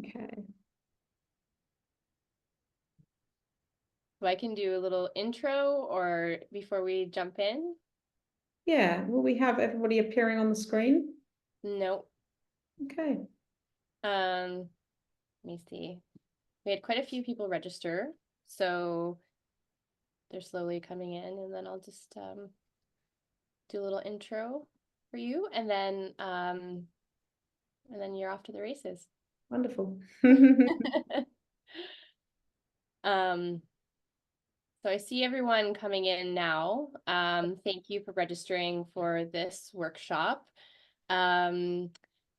Okay. So I can do a little intro or before we jump in. Yeah, will we have everybody appearing on the screen? No. Okay. Let me see. We had quite a few people register, so they're slowly coming in, and then I'll just do a little intro for you, and then you're off to the races. Wonderful. Um, so I see everyone coming in now. Thank you for registering for this workshop. Um,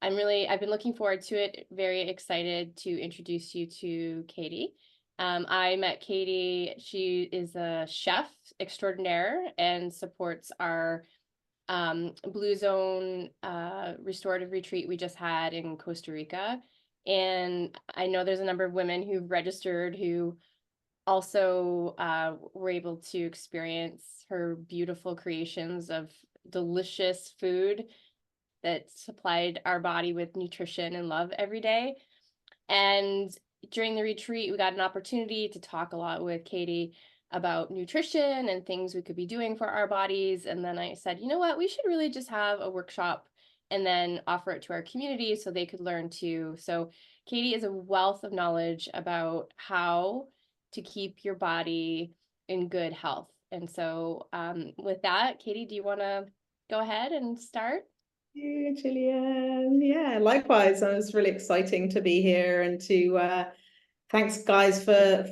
I've been looking forward to it, very excited to introduce you to Katy. I met Katy, she is a chef extraordinaire and supports our Blue Zone restorative retreat we just had in Costa Rica. And I know there's a number of women who've registered who also were able to experience her beautiful creations of delicious food that supplied our body with nutrition and love every day. And during the retreat, we got an opportunity to talk a lot with Katy about nutrition and things we could be doing for our bodies. And then I said, you know what, we should really just have a workshop and then offer it to our community so they could learn too. So Katy is a wealth of knowledge about how to keep your body in good health. And so with that, Katy, do you want to go ahead and start? You, Gillian. Yeah, likewise. It was really exciting to be here and to thanks guys for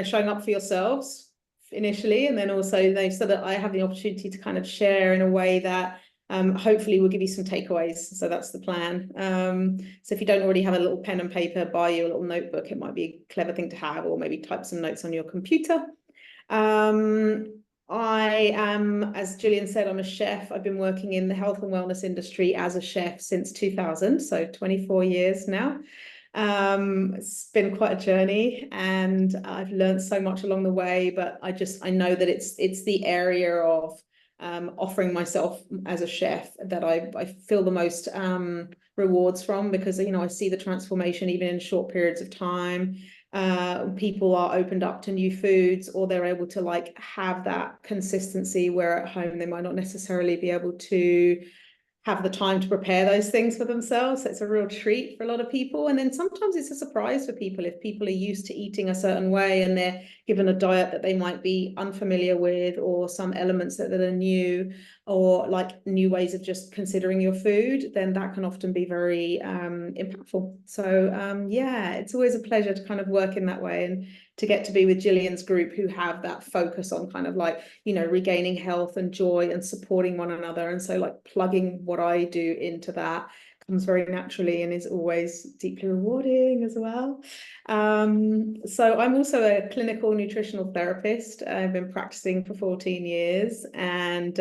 showing up for yourselves initially, and then also so that I have the opportunity to kind of share in a way that hopefully will give you some takeaways. So that's the plan. So if you don't already have a little pen and paper, buy you a little notebook. It might be a clever thing to have, or maybe type some notes on your computer. I am, as Gillian said, I'm a chef. I've been working in the health and wellness industry as a chef since 2000, so 24 years now. It's been quite a journey, and I've learned so much along the way, but I know that it's the area of offering myself as a chef that I feel the most rewards from, because I see the transformation even in short periods of time. People are opened up to new foods, or they're able to like have that consistency where at home they might not necessarily be able to have the time to prepare those things for themselves. So it's a real treat for a lot of people. And then sometimes it's a surprise for people if people are used to eating a certain way and they're given a diet that they might be unfamiliar with, or some elements that are new, or like new ways of just considering your food, then that can often be very impactful. So yeah, it's always a pleasure to kind of work in that way, and to get to be with Gillian's group, who have that focus on kind of like, regaining health and joy and supporting one another. And so like plugging what I do into that comes very naturally and is always deeply rewarding as well. So I'm also a clinical nutritional therapist. I've been practicing for 14 years, and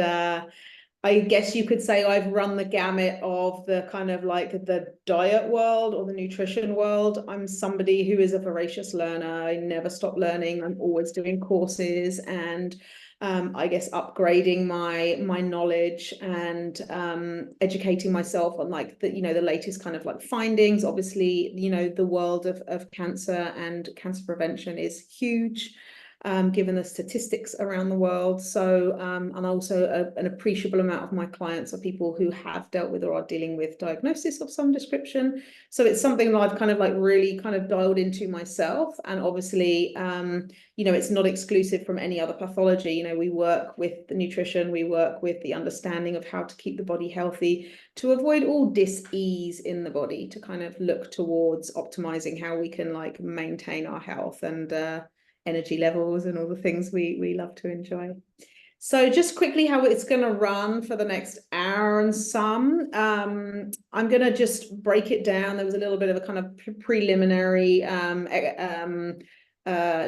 I guess you could say I've run the gamut of the kind of like the diet world or the nutrition world. I'm somebody who is a voracious learner. I never stop learning. I'm always doing courses, and I guess upgrading my knowledge, and educating myself on like the latest kind of like findings. Obviously, the world of cancer and cancer prevention is huge. Given the statistics around the world. So, and also an appreciable amount of my clients are people who have dealt with or are dealing with diagnosis of some description. So it's something that I've kind of like really kind of dialed into myself. And obviously, it's not exclusive from any other pathology. We work with the nutrition, we work with the understanding of how to keep the body healthy, to avoid all dis-ease in the body, to kind of look towards optimizing how we can like maintain our health and energy levels and all the things we love to enjoy. So just quickly how it's going to run for the next hour and some. I'm going to just break it down. There was a little bit of a kind of preliminary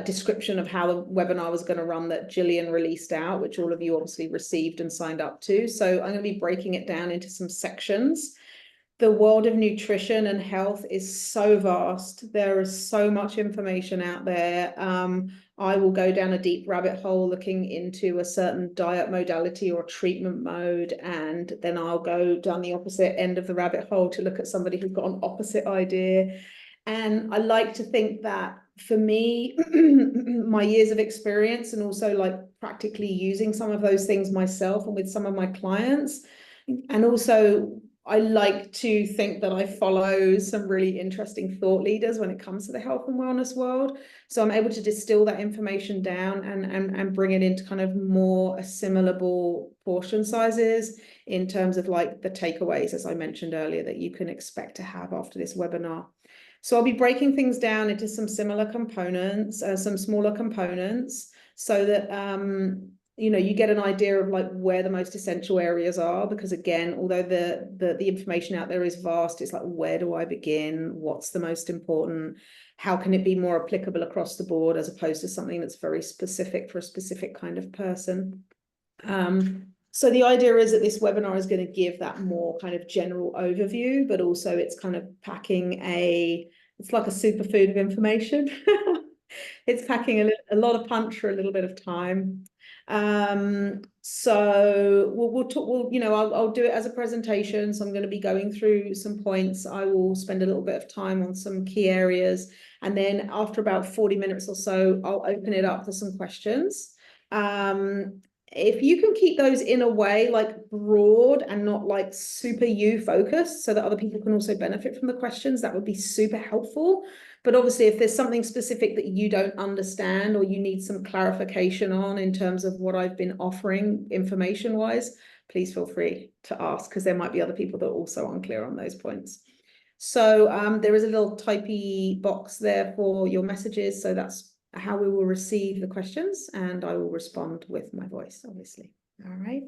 description of how the webinar was going to run that Gillian released out, which all of you obviously received and signed up to. So I'm going to be breaking it down into some sections. The world of nutrition and health is so vast. There is so much information out there. I will go down a deep rabbit hole looking into a certain diet modality or treatment mode, and then I'll go down the opposite end of the rabbit hole to look at somebody who's got an opposite idea. And I like to think that for me, my years of experience and also like practically using some of those things myself and with some of my clients. And also I like to think that I follow some really interesting thought leaders when it comes to the health and wellness world. So I'm able to distill that information down and bring it into kind of more assimilable portion sizes in terms of like the takeaways, as I mentioned earlier, that you can expect to have after this webinar. So I'll be breaking things down into some similar components, some smaller components, so that you know, you get an idea of like where the most essential areas are, because again, although the information out there is vast, it's like, where do I begin? What's the most important? How can it be more applicable across the board as opposed to something that's very specific for a specific kind of person? So the idea is that this webinar is going to give that more kind of general overview, but also it's kind of packing it's like a superfood of information. It's packing a lot of punch for a little bit of time. So we'll talk, you know, I'll do it as a presentation. So I'm going to be going through some points. I will spend a little bit of time on some key areas. And then after about 40 minutes or so, I'll open it up for some questions. If you can keep those in a way like broad and not like super you focused so that other people can also benefit from the questions, that would be super helpful. But obviously, if there's something specific that you don't understand or you need some clarification on in terms of what I've been offering information wise, please feel free to ask, because there might be other people that are also unclear on those points. So there is a little typey box there for your messages. So that's how we will receive the questions, and I will respond with my voice, obviously. All right.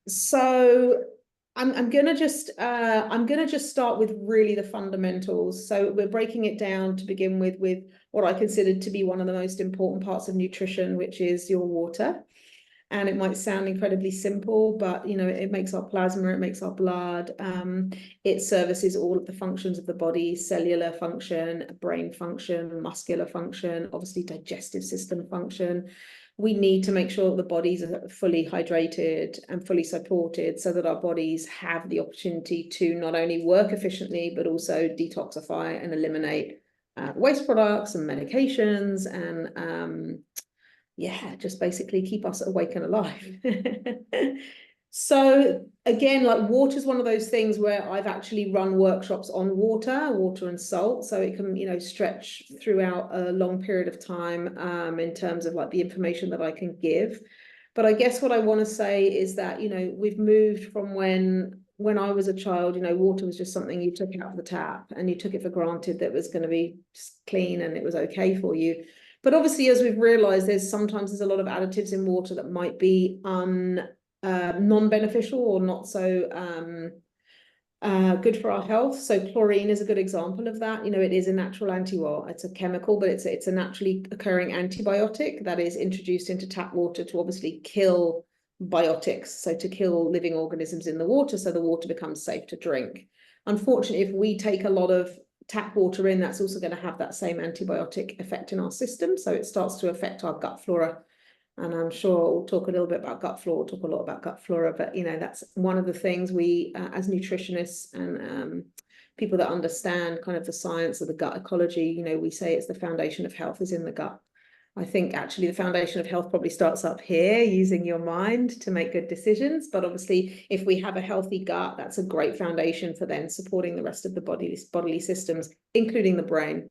So I'm gonna just start with really the fundamentals. So we're breaking it down to begin with what I consider to be one of the most important parts of nutrition, which is your water. And it might sound incredibly simple, but you know, it makes our plasma, it makes our blood, it services all of the functions of the body: cellular function, brain function, muscular function, obviously digestive system function. We need to make sure the bodies are fully hydrated and fully supported so that our bodies have the opportunity to not only work efficiently, but also detoxify and eliminate waste products and medications and yeah, just basically keep us awake and alive. So again, like water is one of those things where I've actually run workshops on water and salt, so it can, you know, stretch throughout a long period of time in terms of like the information that I can give. But I guess what I want to say is that, you know, we've moved from when I was a child, you know, water was just something you took out of the tap and you took it for granted that it was going to be clean and it was okay for you. But obviously, as we've realized, there's a lot of additives in water that might be non-beneficial or not so good for our health. So chlorine is a good example of that. You know, it is a natural it's a chemical, but it's a naturally occurring antibiotic that is introduced into tap water to obviously kill biotics, so to kill living organisms in the water, so the water becomes safe to drink. Unfortunately, if we take a lot of tap water in, that's also going to have that same antibiotic effect in our system. So it starts to affect our gut flora. And I'm sure we'll talk a little bit about gut flora, we'll talk a lot about gut flora, but you know, that's one of the things we, as nutritionists and people that understand kind of the science of the gut ecology, you know, we say it's the foundation of health is in the gut. I think actually the foundation of health probably starts up here, using your mind to make good decisions. But obviously, if we have a healthy gut, that's a great foundation for then supporting the rest of the bodily systems, including the brain.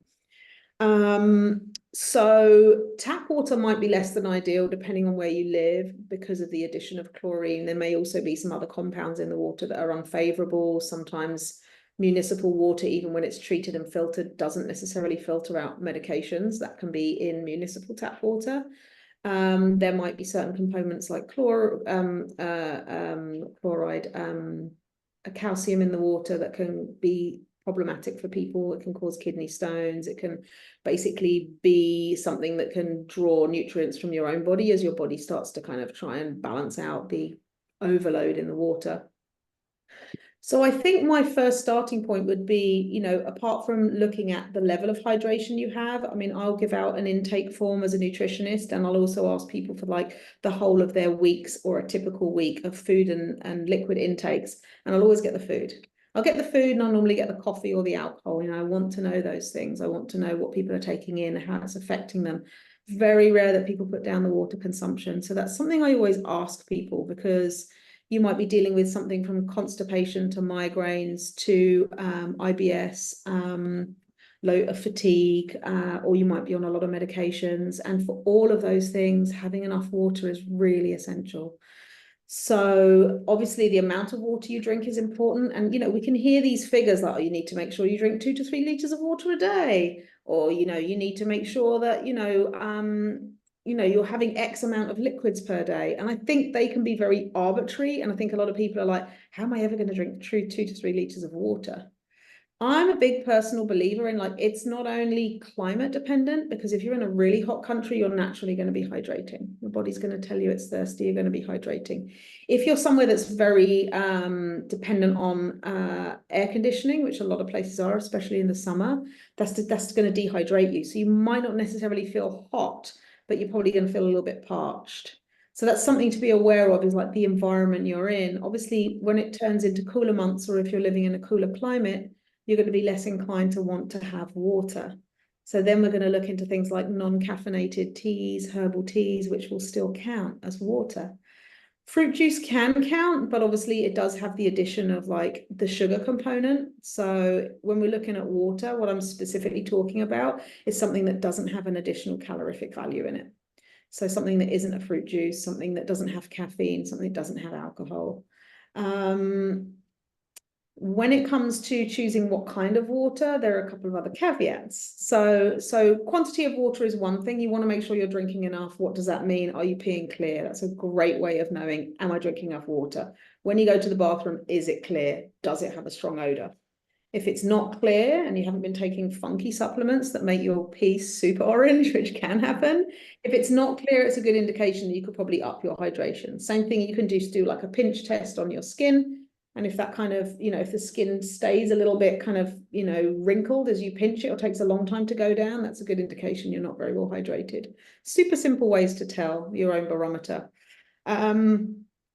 So tap water might be less than ideal depending on where you live because of the addition of chlorine. There may also be some other compounds in the water that are unfavorable. Sometimes municipal water, even when it's treated and filtered, doesn't necessarily filter out medications that can be in municipal tap water. There might be certain components like chloride, calcium in the water that can be problematic for people. It can cause kidney stones. It can basically be something that can draw nutrients from your own body as your body starts to kind of try and balance out the overload in the water. So I think my first starting point would be, you know, apart from looking at the level of hydration you have, I mean, I'll give out an intake form as a nutritionist, and I'll also ask people for like the whole of their weeks or a typical week of food and liquid intakes, and I'll always get the food. I'll get the food and I'll normally get the coffee or the alcohol. You know, I want to know those things. I want to know what people are taking in, how it's affecting them. Very rare that people put down the water consumption. So that's something I always ask people, because you might be dealing with something from constipation to migraines to IBS, low fatigue, or you might be on a lot of medications. And for all of those things, having enough water is really essential. So obviously the amount of water you drink is important. And, you know, we can hear these figures like, oh, you need to make sure you drink 2 to 3 liters of water a day. Or, you know, you need to make sure that, you're having X amount of liquids per day. And I think they can be very arbitrary. And I think a lot of people are like, how am I ever going to drink 2 to 3 liters of water? I'm a big personal believer in, like, it's not only climate dependent, because if you're in a really hot country, you're naturally going to be hydrating. Your body's going to tell you it's thirsty, you're going to be hydrating. If you're somewhere that's very dependent on air conditioning, which a lot of places are, especially in the summer, that's going to dehydrate you. So you might not necessarily feel hot, but you're probably going to feel a little bit parched. So that's something to be aware of, is like the environment you're in. Obviously, when it turns into cooler months, or if you're living in a cooler climate, you're going to be less inclined to want to have water. So then we're going to look into things like non-caffeinated teas, herbal teas, which will still count as water. Fruit juice can count, but obviously it does have the addition of like the sugar component. So when we're looking at water, what I'm specifically talking about is something that doesn't have an additional calorific value in it. So something that isn't a fruit juice, something that doesn't have caffeine, something that doesn't have alcohol. When it comes to choosing what kind of water, there are a couple of other caveats. So quantity of water is one thing. You want to make sure you're drinking enough. What does that mean? Are you peeing clear? That's a great way of knowing, am I drinking enough water? When you go to the bathroom, is it clear? Does it have a strong odor? If it's not clear and you haven't been taking funky supplements that make your pee super orange, which can happen, if it's not clear, it's a good indication that you could probably up your hydration. Same thing you can do, to do like a pinch test on your skin. And if that kind of, if the skin stays a little bit kind of, wrinkled as you pinch it, or takes a long time to go down, that's a good indication you're not very well hydrated. Super simple ways to tell your own barometer.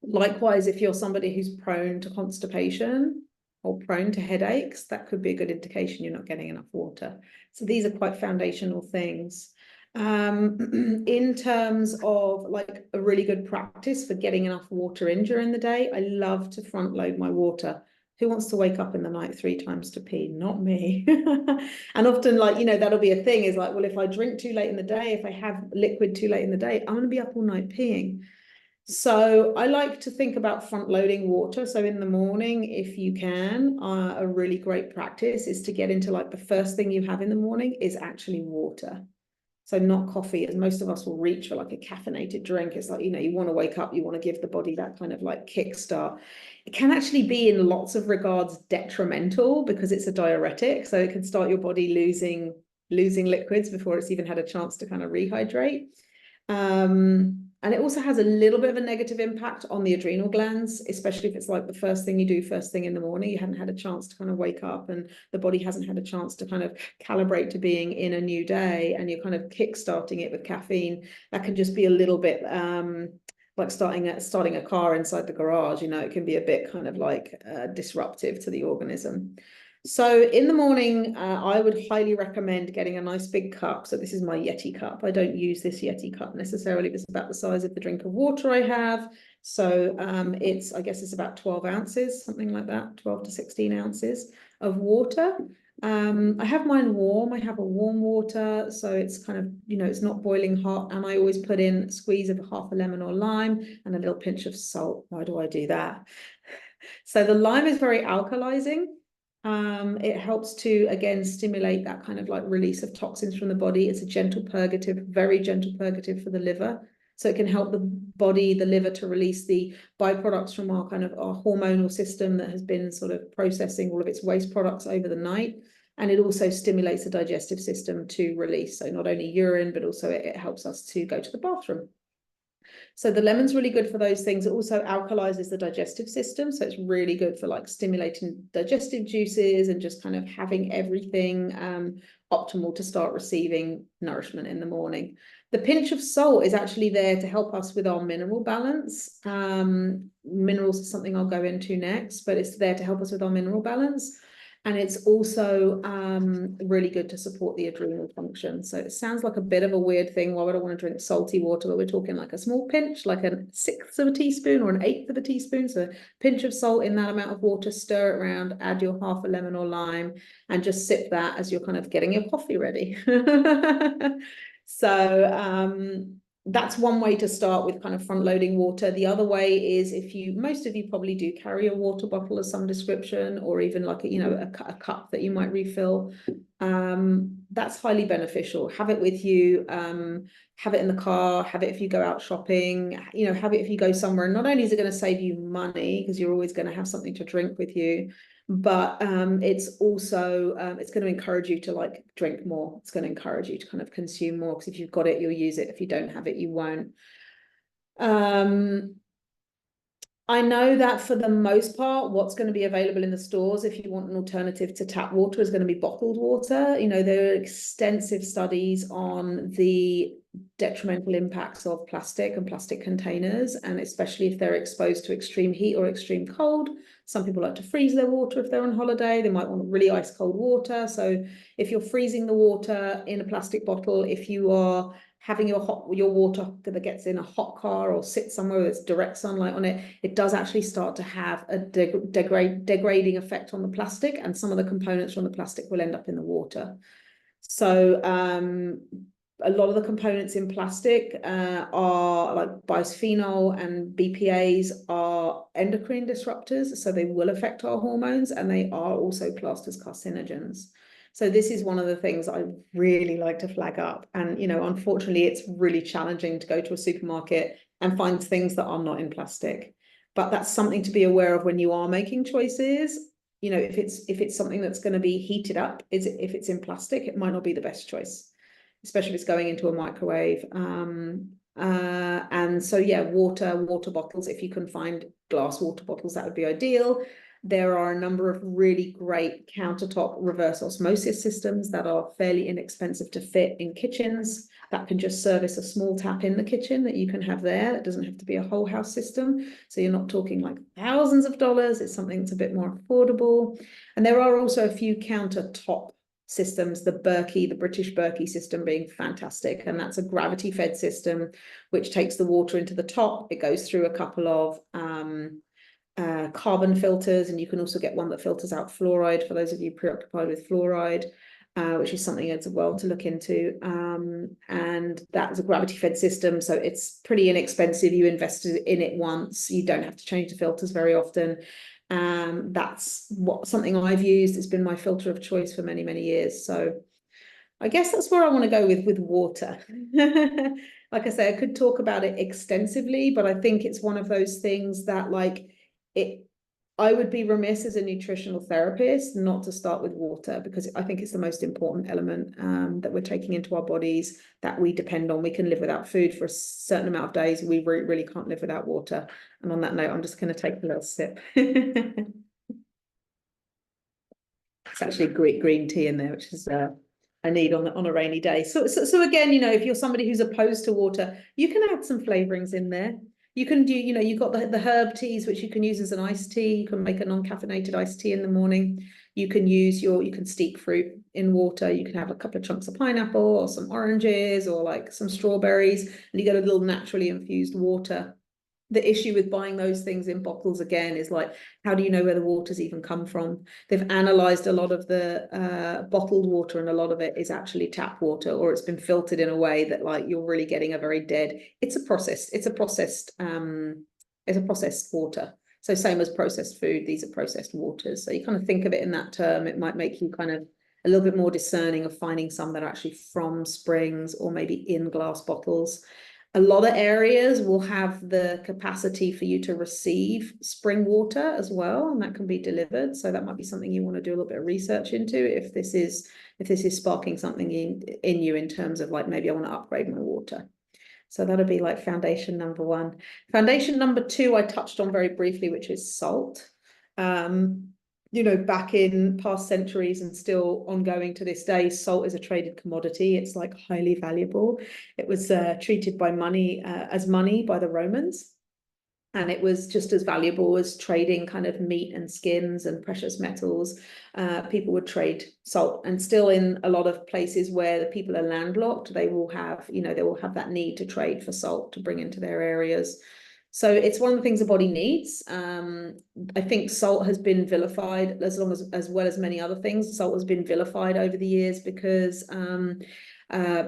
Likewise, if you're somebody who's prone to constipation or prone to headaches, that could be a good indication you're not getting enough water. So these are quite foundational things. In terms of like a really good practice for getting enough water in during the day, I love to front load my water. Who wants to wake up in the night 3 times to pee? Not me. And often, like, that'll be a thing, is like, well, if I drink too late in the day, if I have liquid too late in the day, I'm going to be up all night peeing. So I like to think about front loading water. So in the morning, if you can, a really great practice is to get into, like, the first thing you have in the morning is actually water. So not coffee, as most of us will reach for like a caffeinated drink. It's like, you want to wake up, you want to give the body that kind of like kickstart. It can actually be in lots of regards detrimental, because it's a diuretic. So it can start your body losing liquids before it's even had a chance to kind of rehydrate. And it also has a little bit of a negative impact on the adrenal glands, especially if it's like the first thing you do first thing in the morning. You haven't had a chance to kind of wake up, and the body hasn't had a chance to kind of calibrate to being in a new day, and you're kind of kick-starting it with caffeine. That can just be a little bit like starting a car inside the garage. It can be a bit kind of like disruptive to the organism. So in the morning, I would highly recommend getting a nice big cup. So this is my Yeti cup. I don't use this Yeti cup necessarily. It's about the size of the drink of water I have. So I guess it's about 12 ounces, something like that, 12 to 16 ounces of water. I have mine warm. I have a warm water. So it's kind of, it's not boiling hot. And I always put in a squeeze of half a lemon or lime and a little pinch of salt. Why do I do that? So the lime is very alkalizing. It helps to, again, stimulate that kind of like release of toxins from the body. It's a gentle purgative, very gentle purgative for the liver. So it can help the body, the liver, to release the byproducts from our hormonal system that has been sort of processing all of its waste products over the night. And it also stimulates the digestive system to release. So not only urine, but also it helps us to go to the bathroom. So the lemon's really good for those things. It also alkalizes the digestive system. So it's really good for like stimulating digestive juices and just kind of having everything optimal to start receiving nourishment in the morning. The pinch of salt is actually there to help us with our mineral balance. Minerals is something I'll go into next, but it's there to help us with our mineral balance. And it's also really good to support the adrenal function. So it sounds like a bit of a weird thing. Why would I want to drink salty water? But we're talking like a small pinch, like a 1/6 of a teaspoon or an 1/8 of a teaspoon. So a pinch of salt in that amount of water, stir it around, add your half a lemon or lime, and just sip that as you're kind of getting your coffee ready. So that's one way to start with kind of front loading water. The other way is if most of you probably do carry a water bottle of some description, or even like a cup that you might refill. That's highly beneficial. Have it with you. Have it in the car. Have it if you go out shopping. Have it if you go somewhere. And not only is it going to save you money because you're always going to have something to drink with you, but it's also it's going to encourage you to like drink more. It's going to encourage you to kind of consume more, because if you've got it, you'll use it. If you don't have it, you won't. I know that for the most part, what's going to be available in the stores, if you want an alternative to tap water, is going to be bottled water. There are extensive studies on the detrimental impacts of plastic and plastic containers, and especially if they're exposed to extreme heat or extreme cold. Some people like to freeze their water if they're on holiday. They might want really ice cold water. So if you're freezing the water in a plastic bottle, if you are having your water that gets in a hot car or sits somewhere with direct sunlight on it, it does actually start to have a degrading effect on the plastic, and some of the components from the plastic will end up in the water. So a lot of the components in plastic are like bisphenol and BPAs are endocrine disruptors, so they will affect our hormones, and they are also classed as carcinogens. So this is one of the things I really like to flag up. And, unfortunately, it's really challenging to go to a supermarket and find things that are not in plastic. But that's something to be aware of when you are making choices. If it's something that's going to be heated up, if it's in plastic, it might not be the best choice, especially if it's going into a microwave. And so, yeah, water bottles, if you can find glass water bottles, that would be ideal. There are a number of really great countertop reverse osmosis systems that are fairly inexpensive to fit in kitchens, that can just service a small tap in the kitchen that you can have there. It doesn't have to be a whole house system. So you're not talking like thousands of dollars. It's something that's a bit more affordable. And there are also a few countertop systems, the British Berkey system being fantastic. And that's a gravity fed system, which takes the water into the top. It goes through a couple of carbon filters, and you can also get one that filters out fluoride for those of you preoccupied with fluoride, which is something as well to look into. And that's a gravity fed system, so it's pretty inexpensive. You invest in it once, you don't have to change the filters very often. That's something I've used. It's been my filter of choice for many, many years. So I guess that's where I want to go with water. Like I say, I could talk about it extensively, but I think it's one of those things that I would be remiss as a nutritional therapist not to start with water, because I think it's the most important element that we're taking into our bodies, that we depend on. We can live without food for a certain amount of days. We really can't live without water. And on that note, I'm just going to take a little sip. It's actually green tea in there, which is I need on a rainy day. So again, if you're somebody who's opposed to water, you can add some flavorings in there. You can do, you've got the herb teas, which you can use as an iced tea. You can make a non-caffeinated iced tea in the morning. You can you can steep fruit in water. You can have a couple of chunks of pineapple or some oranges or like some strawberries, and you get a little naturally infused water. The issue with buying those things in bottles, again, is like, how do you know where the water's even come from? They've analysed a lot of the bottled water, and a lot of it is actually tap water, or it's been filtered in a way that like you're really getting a very dead. It's a processed water. So same as processed food, these are processed waters. So you kind of think of it in that term. It might make you kind of a little bit more discerning of finding some that are actually from springs or maybe in glass bottles. A lot of areas will have the capacity for you to receive spring water as well, and that can be delivered. So that might be something you want to do a little bit of research into if this is sparking something in you in terms of like, maybe I want to upgrade my water. So that'll be like foundation number one. Foundation number two, I touched on very briefly, which is salt. You know, back in past centuries and still ongoing to this day, salt is a traded commodity. It's like highly valuable. It was treated by money as money by the Romans. And it was just as valuable as trading kind of meat and skins and precious metals. People would trade salt, and still in a lot of places where the people are landlocked, they will have, you know, they will have that need to trade for salt to bring into their areas. So it's one of the things the body needs. I think salt has been vilified as well as many other things. Salt has been vilified over the years because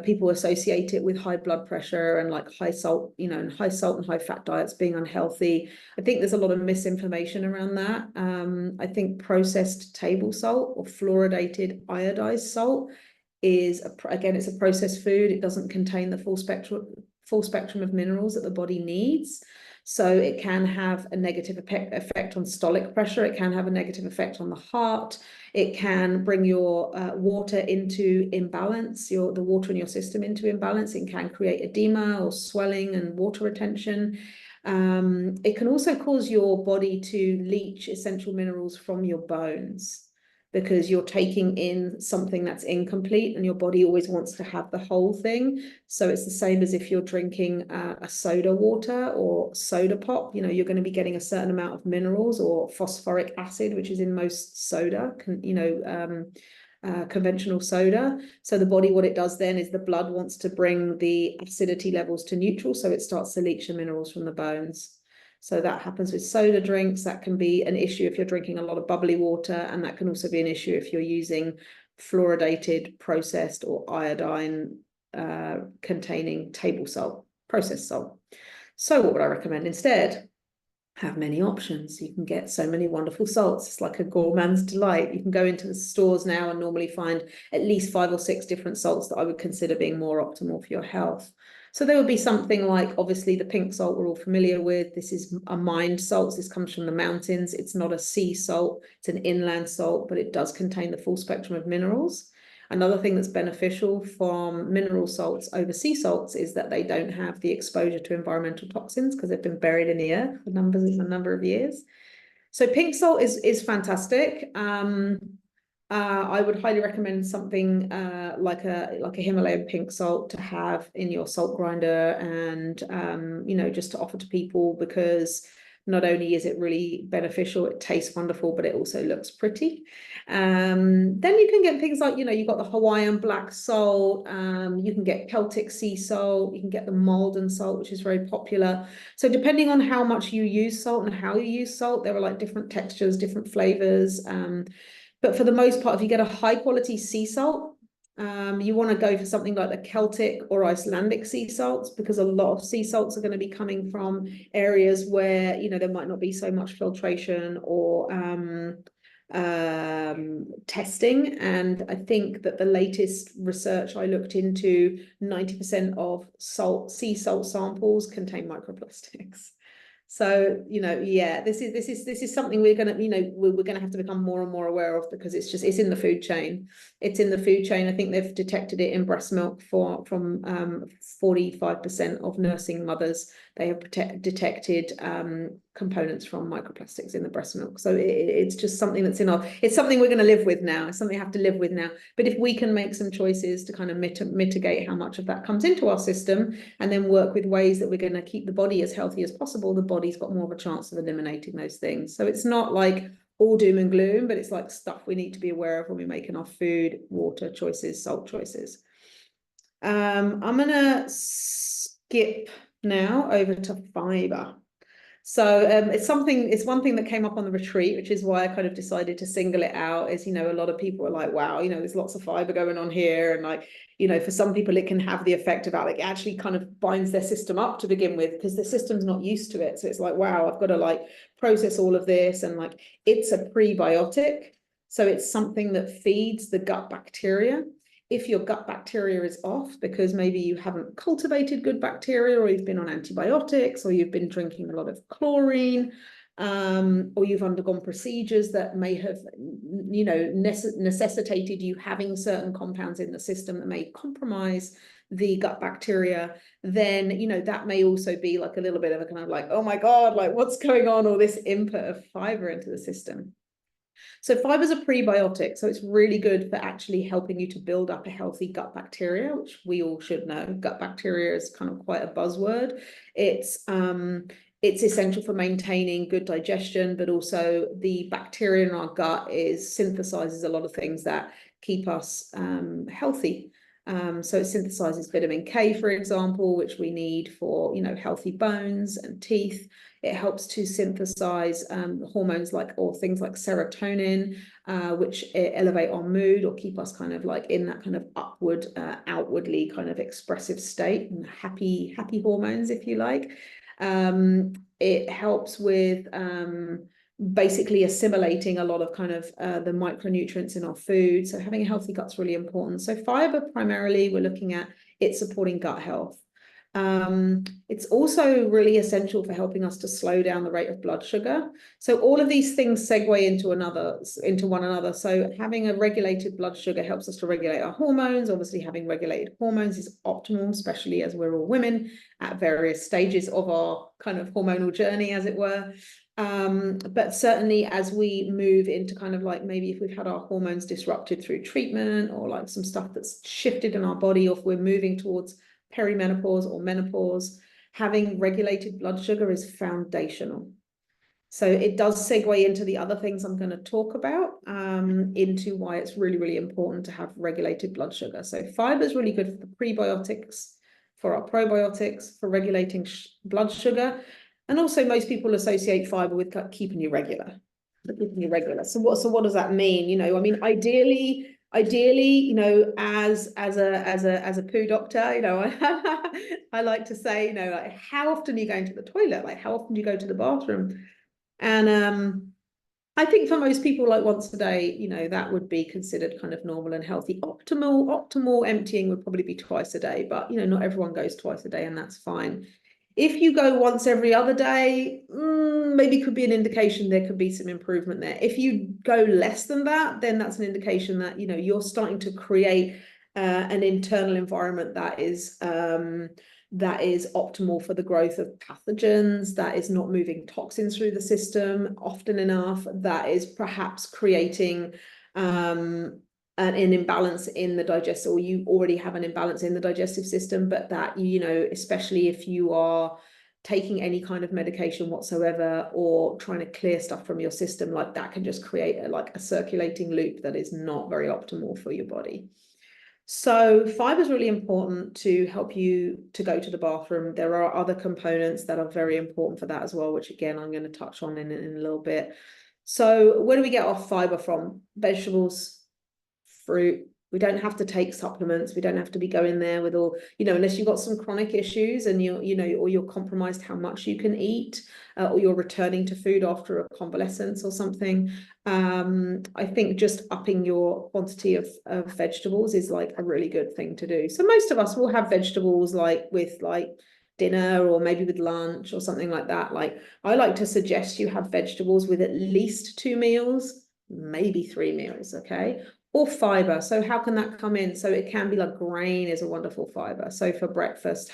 people associate it with high blood pressure and like high salt, you know, and high salt and high fat diets being unhealthy. I think there's a lot of misinformation around that. I think processed table salt or fluoridated iodized salt is, again, it's a processed food. It doesn't contain the full spectrum of minerals that the body needs. So it can have a negative effect on systolic pressure. It can have a negative effect on the heart. It can bring your water into imbalance, the water in your system into imbalance. It can create edema or swelling and water retention. It can also cause your body to leach essential minerals from your bones, because you're taking in something that's incomplete and your body always wants to have the whole thing. So it's the same as if you're drinking a soda water or soda pop, you know, you're going to be getting a certain amount of minerals or phosphoric acid, which is in most soda, conventional soda. So the body, what it does then is the blood wants to bring the acidity levels to neutral. So it starts to leach the minerals from the bones. So that happens with soda drinks. That can be an issue if you're drinking a lot of bubbly water, and that can also be an issue if you're using fluoridated, processed, or iodine containing table salt, processed salt. So what would I recommend instead? Have many options. You can get so many wonderful salts. It's like a gourmand's delight. You can go into the stores now and normally find at least 5 or 6 different salts that I would consider being more optimal for your health. So there would be something like, obviously, the pink salt we're all familiar with. This is a mined salt. This comes from the mountains. It's not a sea salt. It's an inland salt, but it does contain the full spectrum of minerals. Another thing that's beneficial from mineral salts over sea salts is that they don't have the exposure to environmental toxins because they've been buried in the earth for a number of years. So pink salt is fantastic. I would highly recommend something like a Himalayan pink salt to have in your salt grinder, and you know, just to offer to people, because not only is it really beneficial, it tastes wonderful, but it also looks pretty. Then you can get things like, you know, you've got the Hawaiian black salt, you can get Celtic sea salt, you can get the Malden salt, which is very popular. So depending on how much you use salt and how you use salt, there are like different textures, different flavors. But for the most part, if you get a high quality sea salt, you want to go for something like the Celtic or Icelandic sea salts, because a lot of sea salts are going to be coming from areas where, you know, there might not be so much filtration or testing. And I think that the latest research I looked into, 90% of sea salt samples contain microplastics. So, you know, yeah, this is something we're going to, you know, we're going to have to become more and more aware of, because it's in the food chain. It's in the food chain. I think they've detected it in breast milk from 45% of nursing mothers. They have detected components from microplastics in the breast milk. So it's just something that's it's something we're going to live with now. It's something we have to live with now. But if we can make some choices to kind of mitigate how much of that comes into our system, and then work with ways that we're going to keep the body as healthy as possible, the body's got more of a chance of eliminating those things. So it's not like all doom and gloom, but it's like stuff we need to be aware of when we're making our food, water choices, salt choices. I'm going to skip now over to fibre. So it's one thing that came up on the retreat, which is why I kind of decided to single it out. Is, you know, a lot of people are like, wow, you know, there's lots of fibre going on here. And like, you know, for some people, it can have the effect of like, it actually kind of binds their system up to begin with, because the system's not used to it. So it's like, wow, I've got to like process all of this. And like, it's a prebiotic. So it's something that feeds the gut bacteria. If your gut bacteria is off, because maybe you haven't cultivated good bacteria, or you've been on antibiotics, or you've been drinking a lot of chlorine, or you've undergone procedures that may have, you know, necessitated you having certain compounds in the system that may compromise the gut bacteria, then, you know, that may also be like a little bit of a kind of like, oh my God, like what's going on? All this input of fiber into the system. So fiber is a prebiotic, so it's really good for actually helping you to build up a healthy gut bacteria, which we all should know. Gut bacteria is kind of quite a buzzword. It's essential for maintaining good digestion, but also the bacteria in our gut synthesizes a lot of things that keep us healthy. So it synthesizes vitamin K, for example, which we need for, you know, healthy bones and teeth. It helps to synthesize hormones or things like serotonin, which elevate our mood or keep us kind of like in that kind of upward, outwardly kind of expressive state, and happy hormones, if you like. It helps with basically assimilating a lot of kind of the micronutrients in our food. So having a healthy gut's really important. So fiber, primarily, we're looking at it supporting gut health. It's also really essential for helping us to slow down the rate of blood sugar. So all of these things segue into one another. So having a regulated blood sugar helps us to regulate our hormones. Obviously, having regulated hormones is optimal, especially as we're all women at various stages of our kind of hormonal journey, as it were. But certainly as we move into kind of like, maybe if we've had our hormones disrupted through treatment, or like some stuff that's shifted in our body, or if we're moving towards perimenopause or menopause, having regulated blood sugar is foundational. So it does segue into the other things I'm going to talk about, into why it's really, really important to have regulated blood sugar. So fiber is really good for the prebiotics, for our probiotics, for regulating blood sugar. And also most people associate fiber with keeping you regular. So what does that mean? You know, I mean, ideally, you know, as a poo doctor, you know, I like to say, you know, like, how often are you going to the toilet? Like, how often do you go to the bathroom? And I think for most people, like once a day, you know, that would be considered kind of normal and healthy. Optimal emptying would probably be twice a day, but, you know, not everyone goes twice a day, and that's fine. If you go once every other day, maybe could be an indication there could be some improvement there. If you go less than that, then that's an indication that, you know, you're starting to create an internal environment that is optimal for the growth of pathogens, that is not moving toxins through the system often enough, that is perhaps creating an imbalance in the digestive, or you already have an imbalance in the digestive system, but that, you know, especially if you are taking any kind of medication whatsoever, or trying to clear stuff from your system, like that can just create a circulating loop that is not very optimal for your body. So fiber is really important to help you to go to the bathroom. There are other components that are very important for that as well, which again, I'm going to touch on in a little bit. So where do we get our fiber from? Vegetables, fruit. We don't have to take supplements. We don't have to be going there with all, you know, unless you've got some chronic issues and you know, or you're compromised how much you can eat, or you're returning to food after a convalescence or something. I think just upping your quantity of vegetables is like a really good thing to do. So most of us will have vegetables like with like dinner, or maybe with lunch or something like that. Like I like to suggest you have vegetables with at least 2 meals, maybe 3 meals, okay? Or fiber. So how can that come in? So it can be like grain is a wonderful fiber. So for breakfast,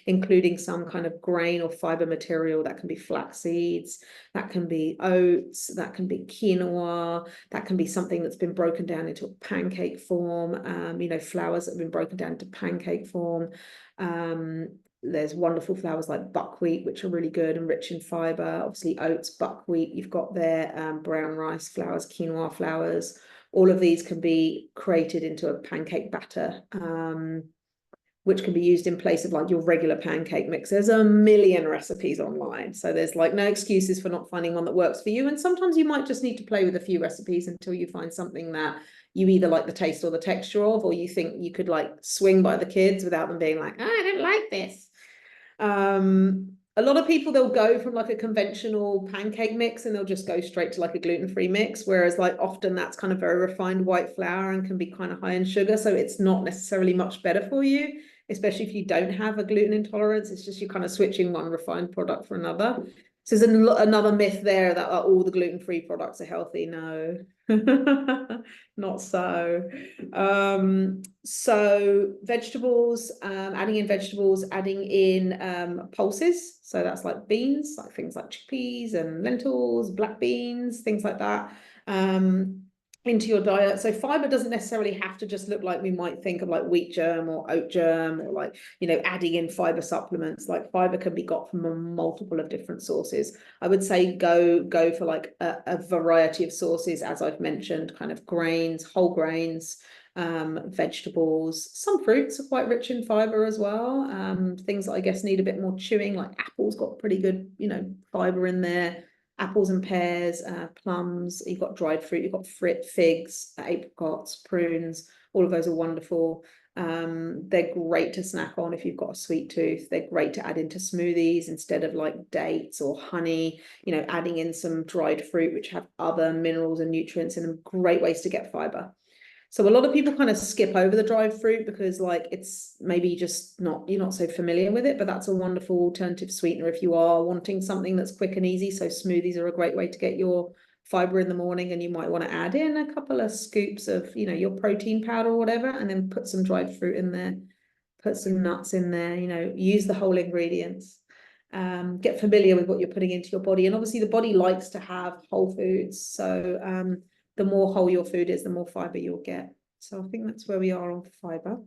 including some kind of grain or fiber material, that can be flax seeds, that can be oats, that can be quinoa, that can be something that's been broken down into a pancake form, you know, flours that have been broken down into pancake form. There's wonderful flours like buckwheat, which are really good and rich in fiber. Obviously oats, buckwheat, you've got there, brown rice flours, quinoa flours. All of these can be created into a pancake batter, which can be used in place of like your regular pancake mix. There's a million recipes online, so there's like no excuses for not finding one that works for you. And sometimes you might just need to play with a few recipes until you find something that you either like the taste or the texture of, or you think you could like swing by the kids without them being like, oh, I don't like this. A lot of people, they'll go from like a conventional pancake mix and they'll just go straight to like a gluten-free mix, whereas like often that's kind of very refined white flour and can be kind of high in sugar, so it's not necessarily much better for you, especially if you don't have a gluten intolerance. It's just you're kind of switching one refined product for another. So there's another myth there that all the gluten-free products are healthy. No, not so. So vegetables, adding in vegetables, adding in pulses. So that's like beans, like things like chickpeas and lentils, black beans, things like that. Into your diet. So fiber doesn't necessarily have to just look like we might think of like wheat germ or oat germ, or like, you know, adding in fiber supplements. Like fiber can be got from a multiple of different sources. I would say go for like a variety of sources, as I've mentioned, kind of grains, whole grains, vegetables. Some fruits are quite rich in fiber as well. Things that I guess need a bit more chewing, like apples got pretty good, you know, fiber in there. Apples and pears, plums, you've got dried fruit, you've got figs, apricots, prunes, all of those are wonderful. They're great to snack on if you've got a sweet tooth. They're great to add into smoothies instead of like dates or honey, you know, adding in some dried fruit, which have other minerals and nutrients in them. Great ways to get fiber. So a lot of people kind of skip over the dried fruit because like it's maybe just you're not so familiar with it, but that's a wonderful alternative sweetener if you are wanting something that's quick and easy. So smoothies are a great way to get your fiber in the morning, and you might want to add in a couple of scoops of, you know, your protein powder or whatever, and then put some dried fruit in there, put some nuts in there, you know, use the whole ingredients. Get familiar with what you're putting into your body. And obviously the body likes to have whole foods. So the more whole your food is, the more fiber you'll get. So I think that's where we are on fiber.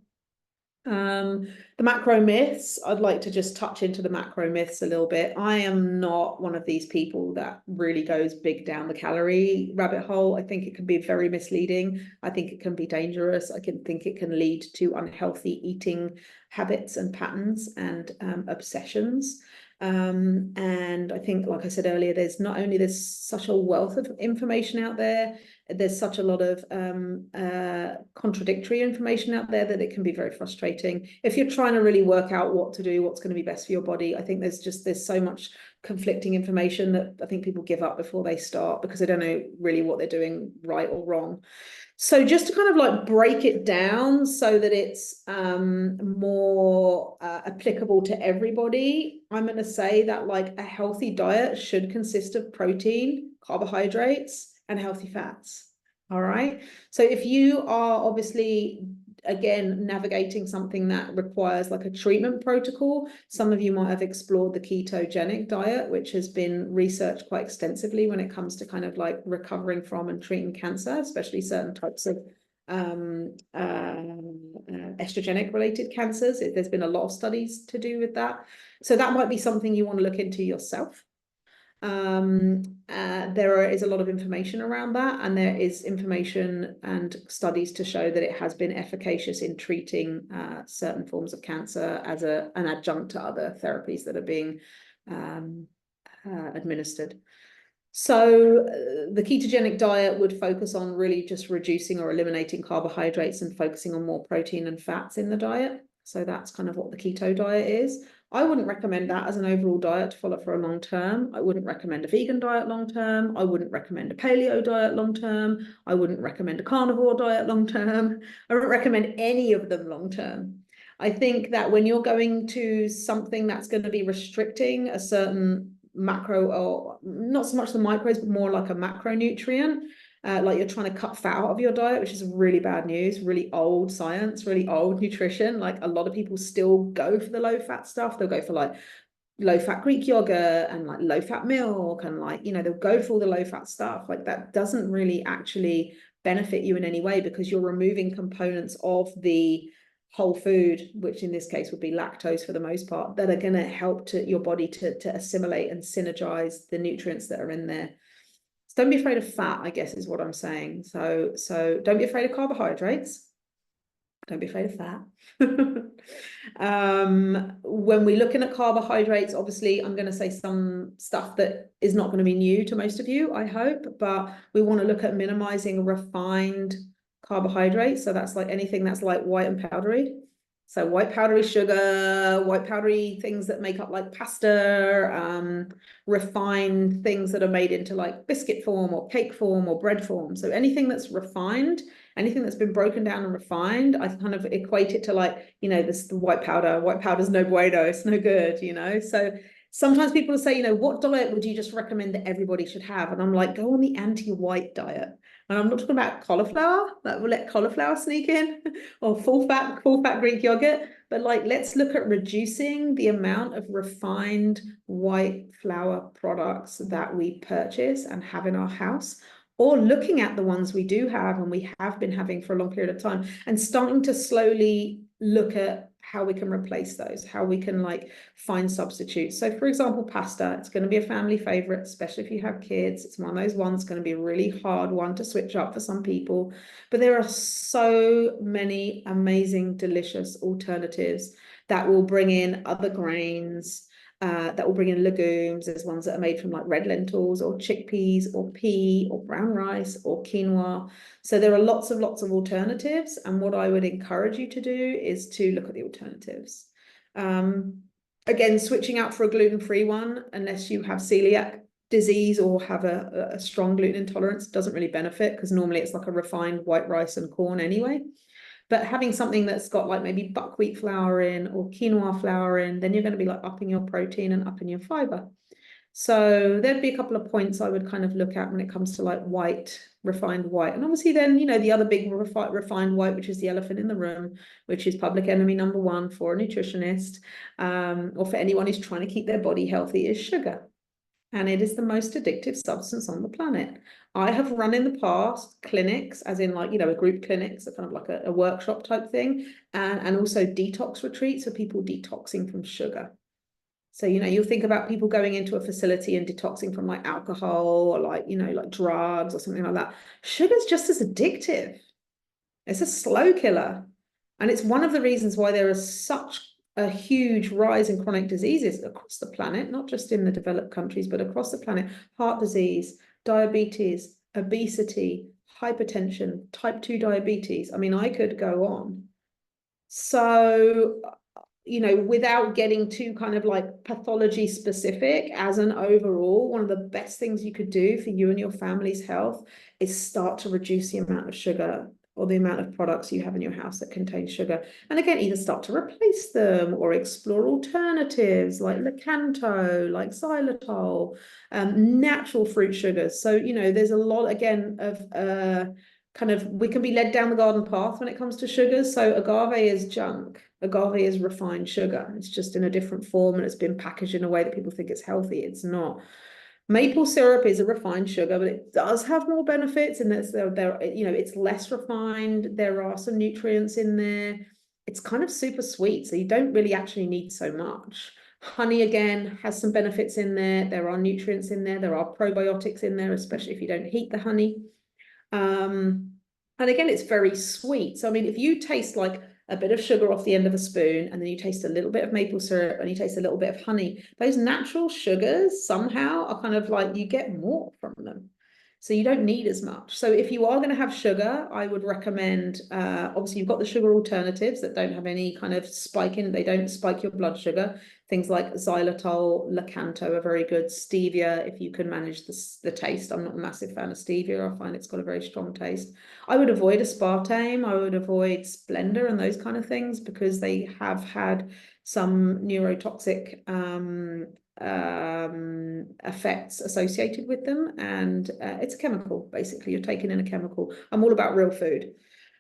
The macro myths, I'd like to just touch into the macro myths a little bit. I am not one of these people that really goes big down the calorie rabbit hole. I think it can be very misleading. I think it can be dangerous. I think it can lead to unhealthy eating habits and patterns and obsessions. And I think, like I said earlier, there's such a wealth of information out there. There's such a lot of contradictory information out there that it can be very frustrating. If you're trying to really work out what to do, what's going to be best for your body, I think there's so much conflicting information that I think people give up before they start because they don't know really what they're doing right or wrong. So just to kind of like break it down so that it's more applicable to everybody, I'm going to say that like a healthy diet should consist of protein, carbohydrates, and healthy fats. All right. So if you are obviously, again, navigating something that requires like a treatment protocol, some of you might have explored the ketogenic diet, which has been researched quite extensively when it comes to kind of like recovering from and treating cancer, especially certain types of estrogenic related cancers. There's been a lot of studies to do with that. So that might be something you want to look into yourself. There is a lot of information around that, and there is information and studies to show that it has been efficacious in treating certain forms of cancer as an adjunct to other therapies that are being administered. So the ketogenic diet would focus on really just reducing or eliminating carbohydrates and focusing on more protein and fats in the diet. So that's kind of what the keto diet is. I wouldn't recommend that as an overall diet to follow for a long term. I wouldn't recommend a vegan diet long term. I wouldn't recommend a paleo diet long term. I wouldn't recommend a carnivore diet long term. I wouldn't recommend any of them long term. I think that when you're going to something that's going to be restricting a certain macro, or not so much the micros, but more like a macronutrient, like you're trying to cut fat out of your diet, which is really bad news, really old science, really old nutrition. Like a lot of people still go for the low fat stuff. They'll go for like low fat Greek yogurt and like low fat milk, and like, you know, they'll go for all the low fat stuff. Like that doesn't really actually benefit you in any way, because you're removing components of the whole food, which in this case would be lactose for the most part, that are going to help to your body to assimilate and synergize the nutrients that are in there. So don't be afraid of fat, I guess is what I'm saying. So don't be afraid of carbohydrates. Don't be afraid of fat. When we're looking at carbohydrates, obviously I'm going to say some stuff that is not going to be new to most of you, I hope, but we want to look at minimizing refined carbohydrates. So that's like anything that's like white and powdery. So white powdery sugar, white powdery things that make up like pasta, refined things that are made into like biscuit form or cake form or bread form. So anything that's refined, anything that's been broken down and refined, I kind of equate it to like, you know, the white powder. White powder's no bueno, it's no good, you know. So sometimes people will say, you know, what diet would you just recommend that everybody should have? And I'm like, go on the anti-white diet. And I'm not talking about cauliflower, like we'll let cauliflower sneak in, or full fat Greek yogurt, but like let's look at reducing the amount of refined white flour products that we purchase and have in our house, or looking at the ones we do have and we have been having for a long period of time, and starting to slowly look at how we can replace those, how we can like find substitutes. So for example, pasta, it's going to be a family favorite, especially if you have kids. It's one of those ones going to be a really hard one to switch up for some people, but there are so many amazing, delicious alternatives that will bring in other grains, that will bring in legumes. There's ones that are made from like red lentils or chickpeas or pea or brown rice or quinoa. So there are lots of alternatives. And what I would encourage you to do is to look at the alternatives. Again, switching out for a gluten-free one, unless you have celiac disease or have a strong gluten intolerance, doesn't really benefit, because normally it's like a refined white rice and corn anyway. But having something that's got like maybe buckwheat flour in or quinoa flour in, then you're going to be like upping your protein and upping your fiber. So there'd be a couple of points I would kind of look at when it comes to like refined white. And obviously then, you know, the other big refined white, which is the elephant in the room, which is public enemy number one for a nutritionist, or for anyone who's trying to keep their body healthy, is sugar. And it is the most addictive substance on the planet. I have run in the past clinics, as in like, you know, a group clinic, so kind of like a workshop type thing, and also detox retreats for people detoxing from sugar. So, you know, you'll think about people going into a facility and detoxing from like alcohol or like, you know, like drugs or something like that. Sugar's just as addictive. It's a slow killer. And it's one of the reasons why there is such a huge rise in chronic diseases across the planet, not just in the developed countries, but across the planet. Heart disease, diabetes, obesity, hypertension, type 2 diabetes. I mean, I could go on. So, you know, without getting too kind of like pathology specific, as an overall, one of the best things you could do for you and your family's health is start to reduce the amount of sugar or the amount of products you have in your house that contain sugar. And again, either start to replace them or explore alternatives like Lakanto, like xylitol, natural fruit sugars. So, you know, there's a lot, again, of kind of, we can be led down the garden path when it comes to sugars. So agave is junk. Agave is refined sugar. It's just in a different form, and it's been packaged in a way that people think it's healthy. It's not. Maple syrup is a refined sugar, but it does have more benefits, and there, you know, it's less refined. There are some nutrients in there. It's kind of super sweet, so you don't really actually need so much. Honey, again, has some benefits in there. There are nutrients in there. There are probiotics in there, especially if you don't heat the honey. And again, it's very sweet. So, I mean, if you taste like a bit of sugar off the end of a spoon, and then you taste a little bit of maple syrup, and you taste a little bit of honey, those natural sugars somehow are kind of like, you get more from them. So you don't need as much. So if you are going to have sugar, I would recommend, obviously you've got the sugar alternatives that don't have any kind of spike in, they don't spike your blood sugar. Things like xylitol, Lakanto are very good. Stevia, if you can manage the taste. I'm not a massive fan of stevia. I find it's got a very strong taste. I would avoid aspartame. I would avoid Splenda and those kind of things, because they have had some neurotoxic effects associated with them, and it's a chemical. Basically, you're taking in a chemical. I'm all about real food.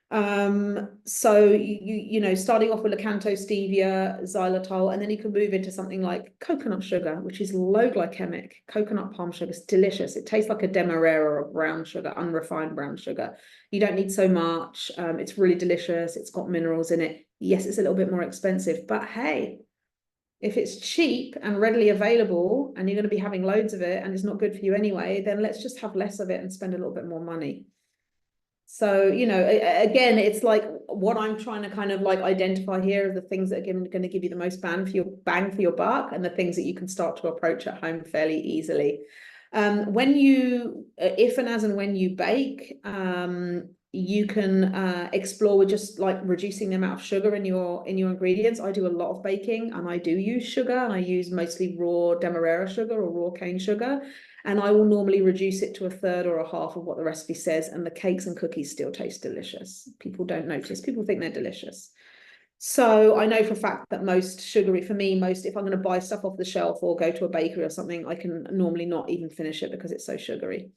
So you know, starting off with Lakanto, stevia, xylitol, and then you can move into something like coconut sugar, which is low glycemic. Coconut palm sugar is delicious. It tastes like a demerara of brown sugar, unrefined brown sugar. You don't need so much. It's really delicious. It's got minerals in it. Yes, it's a little bit more expensive, but hey, if it's cheap and readily available and you're going to be having loads of it and it's not good for you anyway, then let's just have less of it and spend a little bit more money. So, you know, again, it's like what I'm trying to kind of like identify here are the things that are going to give you the most bang for your buck, and the things that you can start to approach at home fairly easily. When you, if and as and when you bake, you can explore with just like reducing the amount of sugar in your ingredients. I do a lot of baking, and I do use sugar, and I use mostly raw demerara sugar or raw cane sugar. And I will normally reduce it to a third or a half of what the recipe says, and the cakes and cookies still taste delicious. People don't notice. People think they're delicious. So I know for a fact that most sugary, for me, if I'm going to buy stuff off the shelf or go to a bakery or something, I can normally not even finish it because it's so sugary.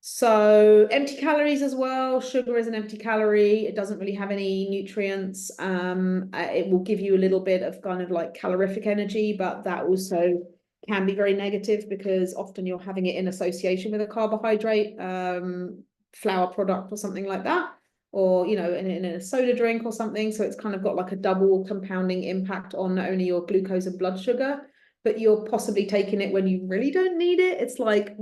So empty calories as well. Sugar is an empty calorie. It doesn't really have any nutrients. It will give you a little bit of kind of like calorific energy, but that also can be very negative because often you're having it in association with a carbohydrate, flour product or something like that, or in a soda drink or something. So it's kind of got like a double compounding impact on not only your glucose and blood sugar, but you're possibly taking it when you really don't need it. It's like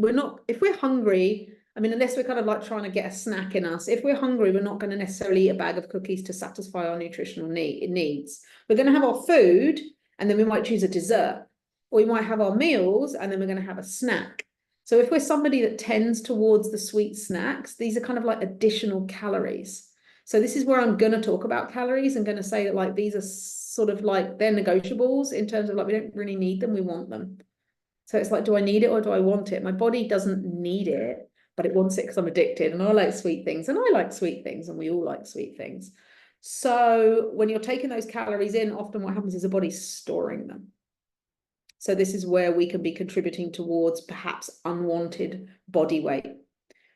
if we're hungry, I mean, unless we're kind of like trying to get a snack in us, if we're hungry, we're not going to necessarily eat a bag of cookies to satisfy our nutritional needs. We're going to have our food, and then we might choose a dessert, or we might have our meals, and then we're going to have a snack. So if we're somebody that tends towards the sweet snacks, these are kind of like additional calories. So this is where I'm going to talk about calories and going to say that like these are sort of like they're negotiables in terms of like we don't really need them, we want them. So it's like, do I need it or do I want it? My body doesn't need it, but it wants it because I'm addicted and I like sweet things and I like sweet things and we all like sweet things. So when you're taking those calories in, often what happens is the body's storing them. So this is where we can be contributing towards perhaps unwanted body weight.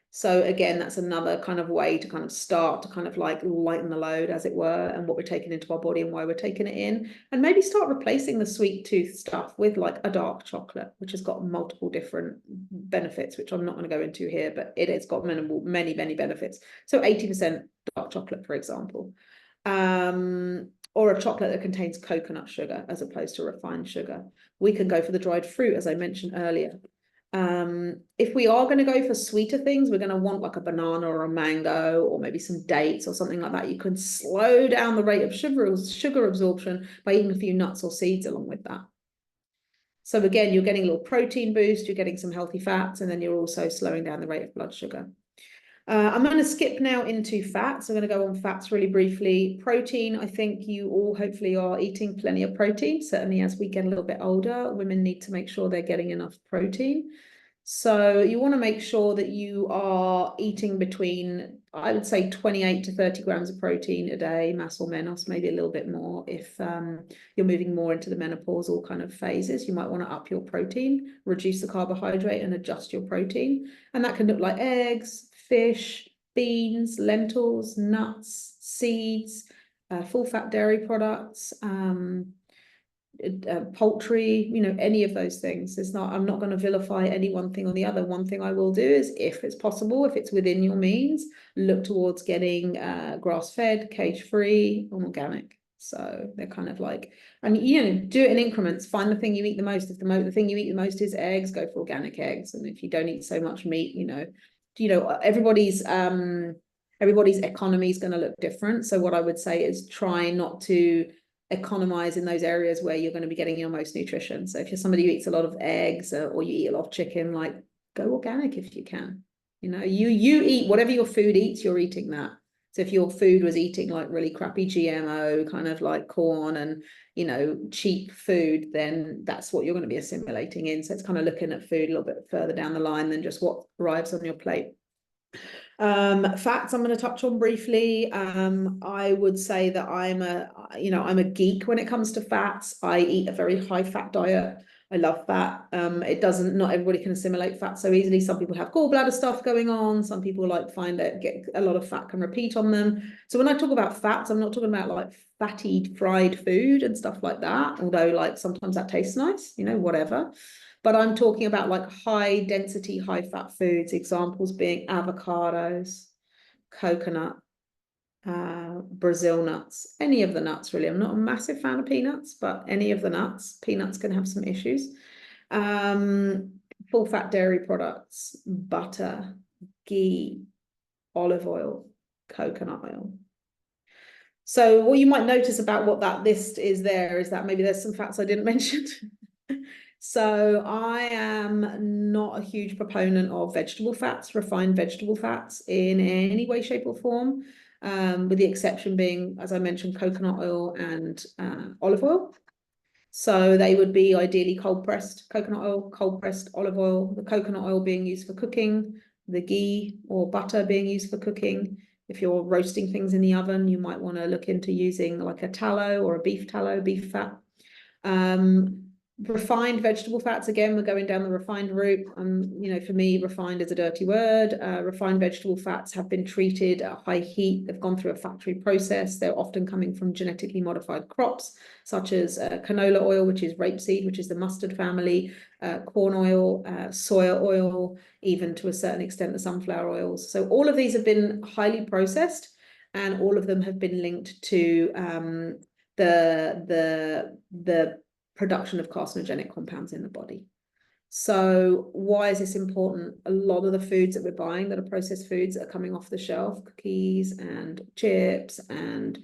So again, that's another kind of way to kind of start to kind of like lighten the load, as it were, and what we're taking into our body and why we're taking it in. And maybe start replacing the sweet tooth stuff with like a dark chocolate, which has got multiple different benefits, which I'm not going to go into here, but it has got many benefits. So 80% dark chocolate, for example. Or a chocolate that contains coconut sugar as opposed to refined sugar. We can go for the dried fruit, as I mentioned earlier. If we are going to go for sweeter things, we're going to want like a banana or a mango or maybe some dates or something like that. You can slow down the rate of sugar absorption by eating a few nuts or seeds along with that. So again, you're getting a little protein boost, you're getting some healthy fats, and then you're also slowing down the rate of blood sugar. I'm going to skip now into fats. I'm going to go on fats really briefly. Protein, I think you all hopefully are eating plenty of protein. Certainly as we get a little bit older, women need to make sure they're getting enough protein. So you want to make sure that you are eating between, I would say 28 to 30 grams of protein a day, mass or menos, maybe a little bit more. If you're moving more into the menopausal kind of phases, you might want to up your protein, reduce the carbohydrate and adjust your protein. And that can look like eggs, fish, beans, lentils, nuts, seeds, full fat dairy products, poultry, any of those things. I'm not going to vilify any one thing or the other. One thing I will do is, if it's possible, if it's within your means, look towards getting grass-fed, cage-free, and organic. So they're kind of like, and do it in increments. Find the thing you eat the most. If the thing you eat the most is eggs, go for organic eggs. And if you don't eat so much meat, everybody's economy is going to look different. So what I would say is try not to economize in those areas where you're going to be getting your most nutrition. So if you're somebody who eats a lot of eggs or you eat a lot of chicken, like go organic if you can. You eat whatever your food eats, you're eating that. So if your food was eating like really crappy GMO kind of like corn and cheap food, then that's what you're going to be assimilating in. So it's kind of looking at food a little bit further down the line than just what arrives on your plate. Fats I'm going to touch on briefly. I would say that I'm a geek when it comes to fats. I eat a very high fat diet. I love fat. Not everybody can assimilate fat so easily. Some people have gallbladder stuff going on. Some people find that get a lot of fat can repeat on them. So when I talk about fats, I'm not talking about like fatty fried food and stuff like that. Although like sometimes that tastes nice, whatever. But I'm talking about like high density, high fat foods, examples being avocados, coconut, Brazil nuts, any of the nuts really. I'm not a massive fan of peanuts, but any of the nuts. Peanuts can have some issues. Full fat dairy products, butter, ghee, olive oil, coconut oil. So what you might notice about what that list is there is that maybe there's some fats I didn't mention. So I am not a huge proponent of vegetable fats, refined vegetable fats in any way, shape or form, with the exception being, as I mentioned, coconut oil and olive oil. So they would be ideally cold-pressed coconut oil, cold-pressed olive oil, the coconut oil being used for cooking, the ghee or butter being used for cooking. If you're roasting things in the oven, you might want to look into using like a tallow or a beef tallow, beef fat. Refined vegetable fats, again, we're going down the refined route. You know, for me, refined is a dirty word. Refined vegetable fats have been treated at high heat. They've gone through a factory process. They're often coming from genetically modified crops, such as canola oil, which is rapeseed, which is the mustard family, corn oil, soya oil, even to a certain extent, the sunflower oils. So all of these have been highly processed, and all of them have been linked to the production of carcinogenic compounds in the body. So why is this important? A lot of the foods that we're buying that are processed foods that are coming off the shelf, cookies and chips, and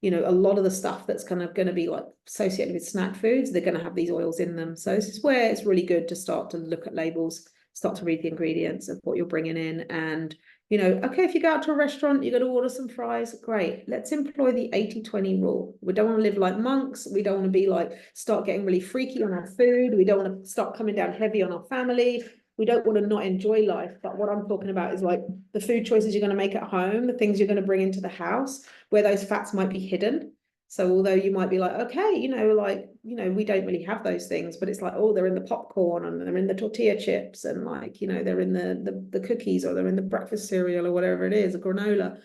you know, a lot of the stuff that's kind of going to be like associated with snack foods, they're going to have these oils in them. So this is where it's really good to start to look at labels, start to read the ingredients of what you're bringing in. And you know, okay, if you go out to a restaurant, you're going to order some fries, great. Let's employ the 80-20 rule. We don't want to live like monks. We don't want to be like, start getting really freaky on our food. We don't want to start coming down heavy on our family. We don't want to not enjoy life. But what I'm talking about is like the food choices you're going to make at home, the things you're going to bring into the house, where those fats might be hidden. So although you might be like, okay, you know, like, you know, we don't really have those things, but it's like, oh, they're in the popcorn and they're in the tortilla chips and like, you know, they're in the cookies, or they're in the breakfast cereal or whatever it is, a granola.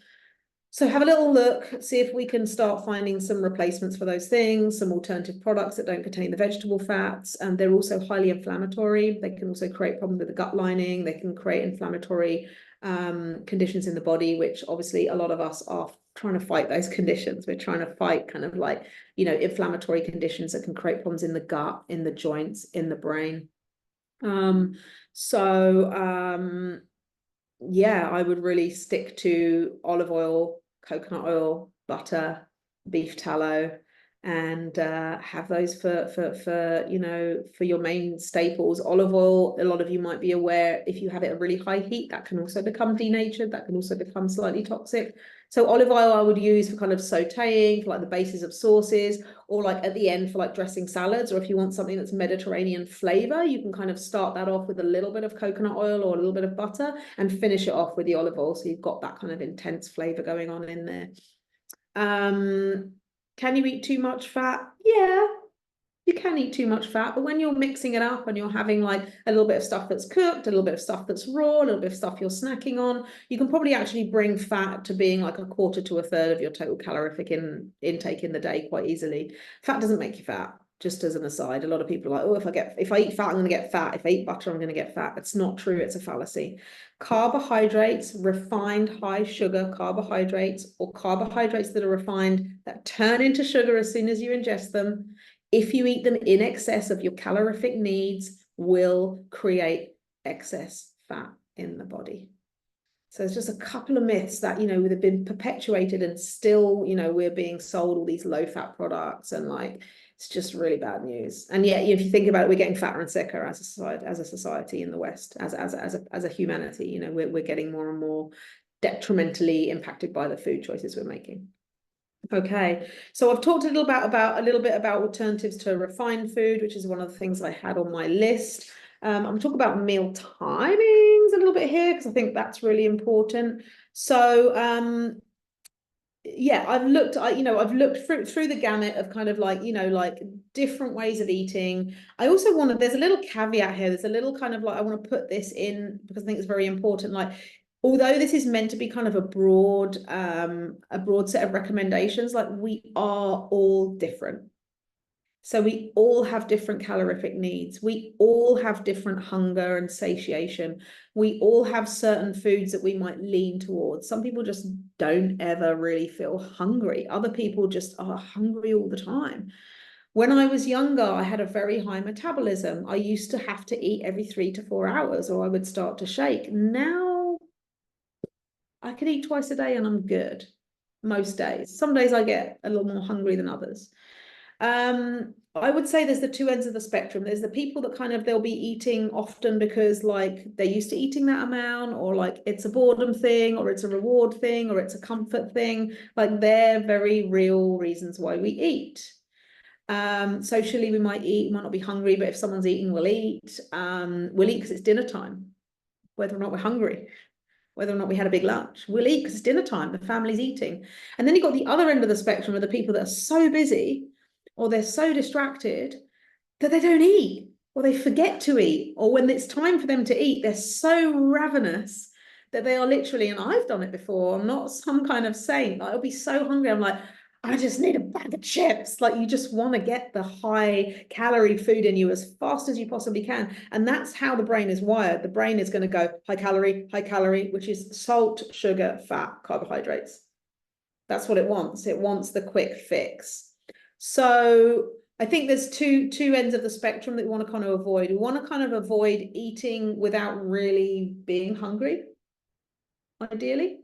So have a little look, see if we can start finding some replacements for those things, some alternative products that don't contain the vegetable fats. And they're also highly inflammatory. They can also create problems with the gut lining. They can create inflammatory conditions in the body, which obviously a lot of us are trying to fight those conditions. We're trying to fight kind of like, you know, inflammatory conditions that can create problems in the gut, in the joints, in the brain. Yeah, I would really stick to olive oil, coconut oil, butter, beef tallow, and have those for you know, for your main staples. Olive oil, a lot of you might be aware, if you have it at really high heat, that can also become denatured, that can also become slightly toxic. So olive oil I would use for kind of sauteing, for like the bases of sauces, or like at the end for like dressing salads. Or if you want something that's Mediterranean flavor, you can kind of start that off with a little bit of coconut oil or a little bit of butter and finish it off with the olive oil. So you've got that kind of intense flavor going on in there. Can you eat too much fat? Yeah, you can eat too much fat, but when you're mixing it up and you're having like a little bit of stuff that's cooked, a little bit of stuff that's raw, a little bit of stuff you're snacking on, you can probably actually bring fat to being like a quarter to a third of your total calorific intake in the day quite easily. Fat doesn't make you fat. Just as an aside, a lot of people are like, oh, if I eat fat, I'm going to get fat. If I eat butter, I'm going to get fat. It's not true. It's a fallacy. Carbohydrates, refined high sugar carbohydrates, or carbohydrates that are refined that turn into sugar as soon as you ingest them, if you eat them in excess of your calorific needs, will create excess fat in the body. So there's just a couple of myths that, you know, have been perpetuated, and still, you know, we're being sold all these low fat products, and like, it's just really bad news. And yet, if you think about it, we're getting fatter and sicker as a society in the West, as a humanity. You know, we're getting more and more detrimentally impacted by the food choices we're making. Okay, so I've talked a little bit about alternatives to refined food, which is one of the things I had on my list. I'm going to talk about meal timings a little bit here, because I think that's really important. So yeah, I've looked through the gamut of kind of like, you know, like different ways of eating. I also want to, there's a little caveat here. There's a little kind of like, I want to put this in because I think it's very important. Like, although this is meant to be kind of a broad set of recommendations, like we are all different. So we all have different calorific needs. We all have different hunger and satiation. We all have certain foods that we might lean towards. Some people just don't ever really feel hungry. Other people just are hungry all the time. When I was younger, I had a very high metabolism. I used to have to eat every 3 to 4 hours, or I would start to shake. Now I can eat twice a day and I'm good most days. Some days I get a little more hungry than others. I would say there's the two ends of the spectrum. There's the people that kind of, they'll be eating often because like they're used to eating that amount, or like it's a boredom thing, or it's a reward thing, or it's a comfort thing. Like they're very real reasons why we eat. Socially, we might not be hungry, but if someone's eating, we'll eat. We'll eat because it's dinner time, whether or not we're hungry. whether or not we had a big lunch. We'll eat because it's dinner time, the family's eating. And then you've got the other end of the spectrum of the people that are so busy or they're so distracted that they don't eat, or they forget to eat, or when it's time for them to eat, they're so ravenous that they are literally, and I've done it before, I'm not some kind of saint, I'll be so hungry, I'm like, I just need a bag of chips. Like, you just want to get the high calorie food in you as fast as you possibly can. And that's how the brain is wired. The brain is going to go high calorie, which is salt, sugar, fat, carbohydrates. That's what it wants. It wants the quick fix. So I think there's two ends of the spectrum that we want to kind of avoid. We want to kind of avoid eating without really being hungry, ideally.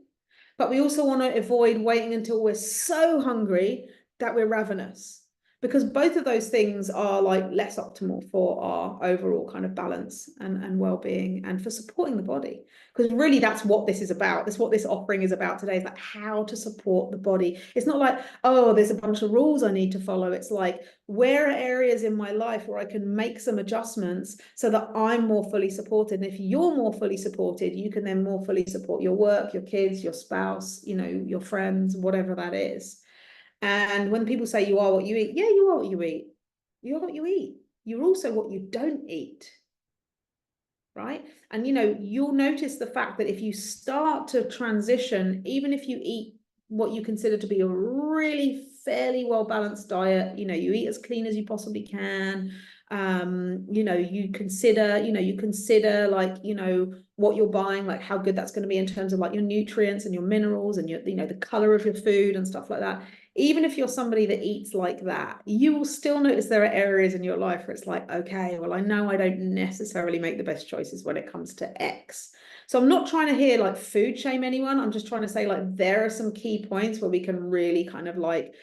But we also want to avoid waiting until we're so hungry that we're ravenous, because both of those things are like less optimal for our overall kind of balance and well-being and for supporting the body. Because really that's what this is about. That's what this offering is about today, is like how to support the body. It's not like, oh, there's a bunch of rules I need to follow. It's like, where are areas in my life where I can make some adjustments so that I'm more fully supported? And if you're more fully supported, you can then more fully support your work, your kids, your spouse, you know, your friends, whatever that is. And when people say you are what you eat, yeah, you are what you eat. You're what you eat. You're also what you don't eat. Right? And, you know, you'll notice the fact that if you start to transition, even if you eat what you consider to be a really fairly well-balanced diet, you know, you eat as clean as you possibly can, you know, you consider like, you know, what you're buying, like how good that's going to be in terms of like your nutrients and your minerals and your, you know, the color of your food and stuff like that. Even if you're somebody that eats like that, you will still notice there are areas in your life where it's like, okay, well, I know I don't necessarily make the best choices when it comes to X. So I'm not trying to hear like food shame anyone. I'm just trying to say like there are some key points where we can really kind of like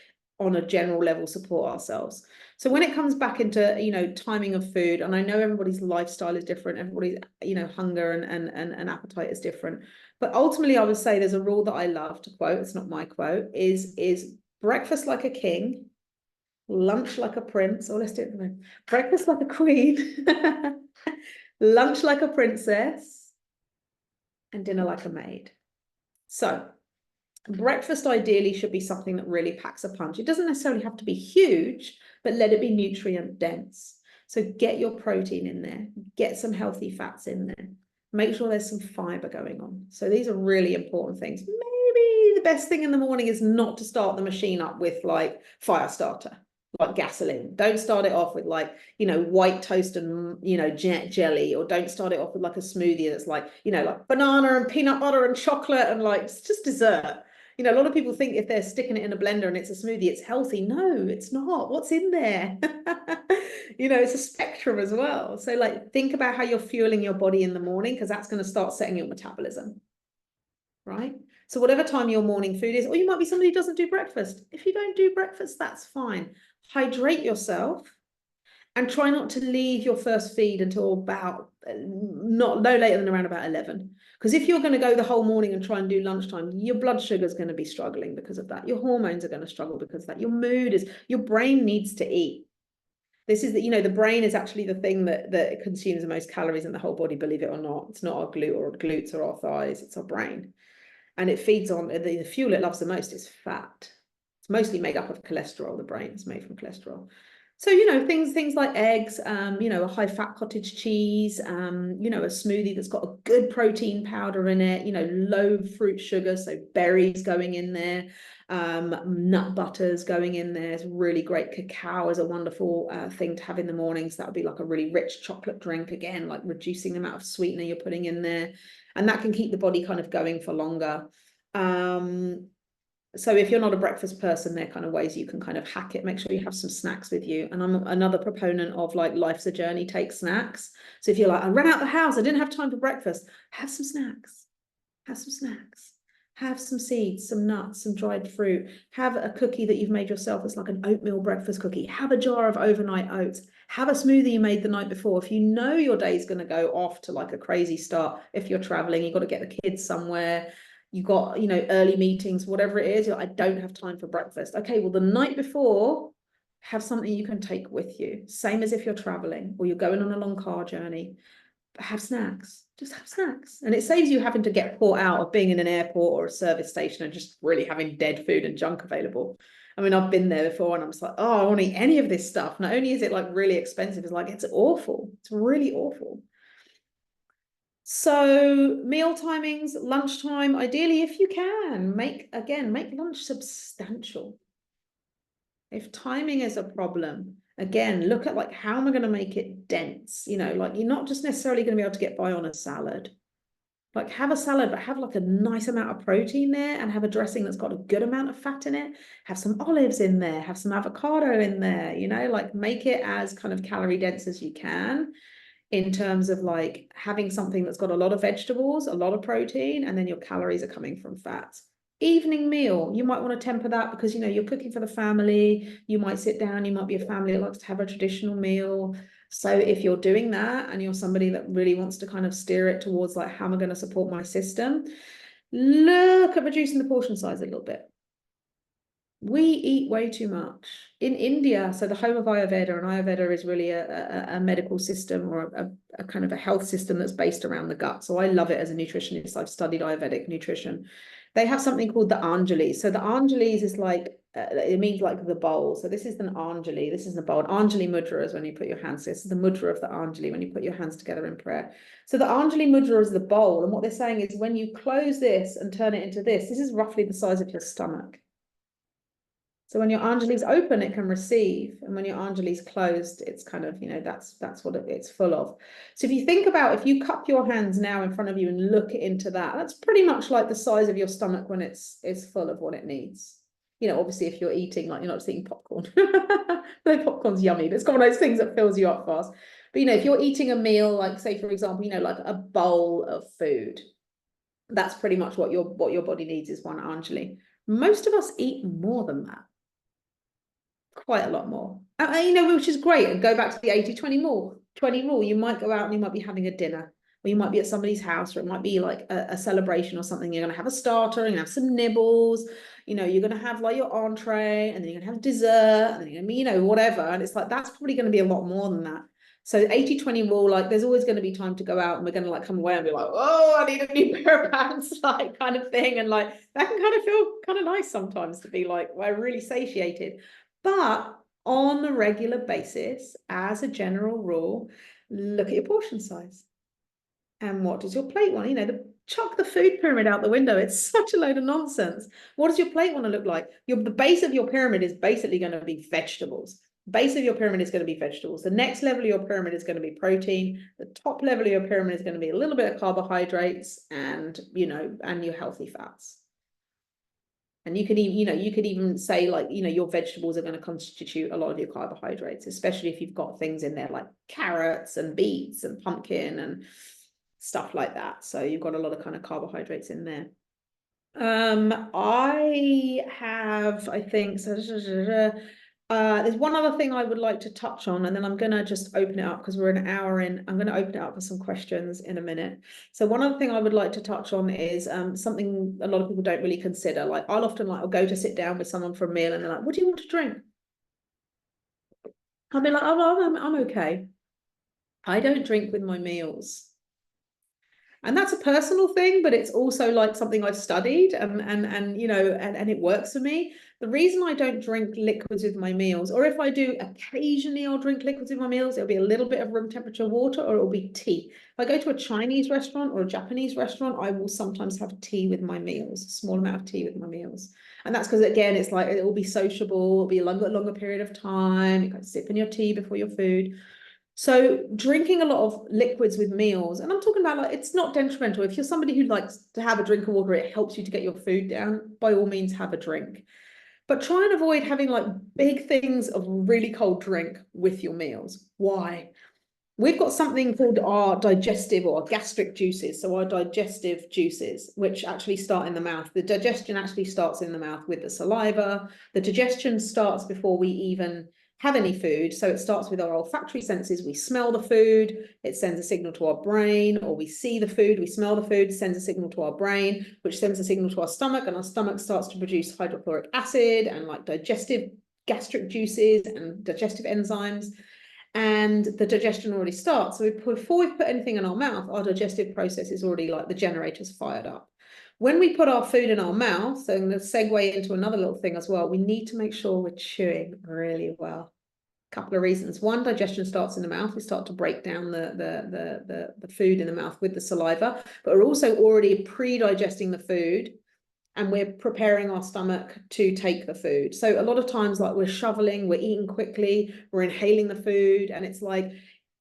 on a general level support ourselves. So when it comes back into, you know, timing of food, and I know everybody's lifestyle is different, everybody's, you know, hunger and appetite is different. But ultimately, I would say there's a rule that I love to quote, it's not my quote, is breakfast like a king, lunch like a prince, or let's do it, breakfast like a queen, lunch like a princess, and dinner like a maid. So breakfast ideally should be something that really packs a punch. It doesn't necessarily have to be huge, but let it be nutrient dense. So get your protein in there, get some healthy fats in there, make sure there's some fiber going on. So these are really important things. Maybe the best thing in the morning is not to start the machine up with like fire starter, like gasoline. Don't start it off with like, you know, white toast and, you know, jelly, or don't start it off with like a smoothie that's like, you know, like banana and peanut butter and chocolate and like it's just dessert. You know, a lot of people think if they're sticking it in a blender and it's a smoothie, it's healthy. No, it's not. What's in there? You know, it's a spectrum as well. So like, think about how you're fueling your body in the morning, because that's going to start setting your metabolism, right? So whatever time your morning food is, or you might be somebody who doesn't do breakfast. If you don't do breakfast, that's fine. Hydrate yourself and try not to leave your first feed until about no later than around about 11. Because if you're going to go the whole morning and try and do lunchtime, your blood sugar is going to be struggling because of that. Your hormones are going to struggle because of that. Your mood is, your brain needs to eat. This is the, you know, the brain is actually the thing that consumes the most calories in the whole body, believe it or not. It's not our glutes or our thighs, it's our brain. And it feeds on, the fuel it loves the most is fat. It's mostly made up of cholesterol. The brain is made from cholesterol. So, you know, things like eggs, you know, a high fat cottage cheese, you know, a smoothie that's got a good protein powder in it, you know, low fruit sugar, so berries going in there, nut butters going in there. It's really great. Cacao is a wonderful thing to have in the mornings. That would be like a really rich chocolate drink, again, like reducing the amount of sweetener you're putting in there. And that can keep the body kind of going for longer. So if you're not a breakfast person, there are kind of ways you can kind of hack it. Make sure you have some snacks with you. And I'm another proponent of like life's a journey, take snacks. So if you're like, I ran out the house, I didn't have time for breakfast, have some snacks. Have some snacks. Have some seeds, some nuts, some dried fruit. Have a cookie that you've made yourself. It's like an oatmeal breakfast cookie. Have a jar of overnight oats. Have a smoothie you made the night before. If you know your day's going to go off to like a crazy start, if you're traveling, you've got to get the kids somewhere, you got, you know, early meetings, whatever it is, you're like, I don't have time for breakfast. Okay, well, the night before, have something you can take with you. Same as if you're traveling or you're going on a long car journey. have snacks. Just have snacks. And it saves you having to get caught out of being in an airport or a service station and just really having dead food and junk available. I mean, I've been there before and I'm just like, oh, I won't eat any of this stuff. Not only is it like really expensive, it's like, it's awful. It's really awful. So meal timings, lunchtime, ideally, if you can, make lunch substantial. If timing is a problem, again, look at like, how am I going to make it dense? You know, like, you're not just necessarily going to be able to get by on a salad. Like, have a salad, but have like a nice amount of protein there, and have a dressing that's got a good amount of fat in it. Have some olives in there, have some avocado in there, you know, like make it as kind of calorie dense as you can, in terms of like having something that's got a lot of vegetables, a lot of protein, and then your calories are coming from fats. Evening meal, you might want to temper that because, you know, you're cooking for the family. You might sit down, you might be a family that likes to have a traditional meal. So if you're doing that and you're somebody that really wants to kind of steer it towards like, how am I going to support my system? Look at reducing the portion size a little bit. We eat way too much. In India, so the home of Ayurveda, and Ayurveda is really a medical system, or a kind of a health system that's based around the gut. So I love it as a nutritionist. I've studied Ayurvedic nutrition. They have something called the Anjalis. So the Anjalis is like, it means like the bowl. So this is an Anjali. This is the bowl. Anjali mudra is when you put your hands. This is the mudra of the Anjali, when you put your hands together in prayer. So the Anjali mudra is the bowl. And what they're saying is, when you close this and turn it into this is roughly the size of your stomach. So when your Anjali's open, it can receive. And when your Anjali's closed, it's kind of, you know, that's what it's full of. So if you think about, if you cup your hands now in front of you and look into that, that's pretty much like the size of your stomach when it's full of what it needs. You know, obviously, if you're eating, like, you're not just eating popcorn. The popcorn's yummy, but it's one of those things that fills you up fast. But, you know, if you're eating a meal, like, say, for example, you know, like a bowl of food, that's pretty much what your body needs, is one Anjali. Most of us eat more than that. Quite a lot more, you know, which is great. And go back to the 80-20 rule. You might go out and you might be having a dinner, or you might be at somebody's house, or it might be like a celebration or something. You're going to have a starter, and have some nibbles, you know, you're going to have like your entree, and then you're going to have dessert, and then you're going to be, you know, whatever. And it's like, that's probably going to be a lot more than that. So 80-20 rule, like, there's always going to be time to go out, and we're going to like come away and be like, oh, I need a new pair of pants, like, kind of thing. And like, that can kind of feel kind of nice sometimes, to be like, we're really satiated. But on a regular basis, as a general rule, look at your portion size. And what does your plate want? You know, chuck the food pyramid out the window. It's such a load of nonsense. What does your plate want to look like? The base of your pyramid is basically going to be vegetables. Base of your pyramid is going to be vegetables. The next level of your pyramid is going to be protein. The top level of your pyramid is going to be a little bit of carbohydrates and, you know, and your healthy fats. And you could even, you know, you could even say, like, you know, your vegetables are going to constitute a lot of your carbohydrates, especially if you've got things in there like carrots and beets and pumpkin and stuff like that. So you've got a lot of kind of carbohydrates in there. I think, there's one other thing I would like to touch on, and then I'm going to just open it up because we're an hour in. I'm going to open it up for some questions in a minute. So one other thing I would like to touch on is something a lot of people don't really consider. Like, I'll often I'll go to sit down with someone for a meal, and they're like, what do you want to drink? I'll be like, oh, I'm okay. I don't drink with my meals. And that's a personal thing, but it's also like something I've studied, and you know, and it works for me. The reason I don't drink liquids with my meals, or if I do, occasionally I'll drink liquids with my meals, it'll be a little bit of room temperature water, or it'll be tea. If I go to a Chinese restaurant or a Japanese restaurant, I will sometimes have tea with my meals, a small amount of tea with my meals. And that's because, again, it's like, it will be sociable, it'll be a longer period of time. You can sip in your tea before your food. So drinking a lot of liquids with meals, and I'm talking about, like, it's not detrimental. If you're somebody who likes to have a drink of water, it helps you to get your food down, by all means have a drink. But try and avoid having like big things of really cold drink with your meals. Why? We've got something called our digestive or gastric juices. So our digestive juices, which actually start in the mouth. The digestion actually starts in the mouth with the saliva. The digestion starts before we even have any food. So it starts with our olfactory senses. We smell the food, it sends a signal to our brain, or we see the food, we smell the food, sends a signal to our brain, which sends a signal to our stomach, and our stomach starts to produce hydrochloric acid and like digestive gastric juices and digestive enzymes. and the digestion already starts. So before we put anything in our mouth, our digestive process is already like the generator's fired up. When we put our food in our mouth, so I'm going to segue into another little thing as well, we need to make sure we're chewing really well. Couple of reasons. One, digestion starts in the mouth. We start to break down the food in the mouth with the saliva, but we're also already pre-digesting the food, and we're preparing our stomach to take the food. So a lot of times, like, we're shoveling, we're eating quickly, we're inhaling the food, and it's like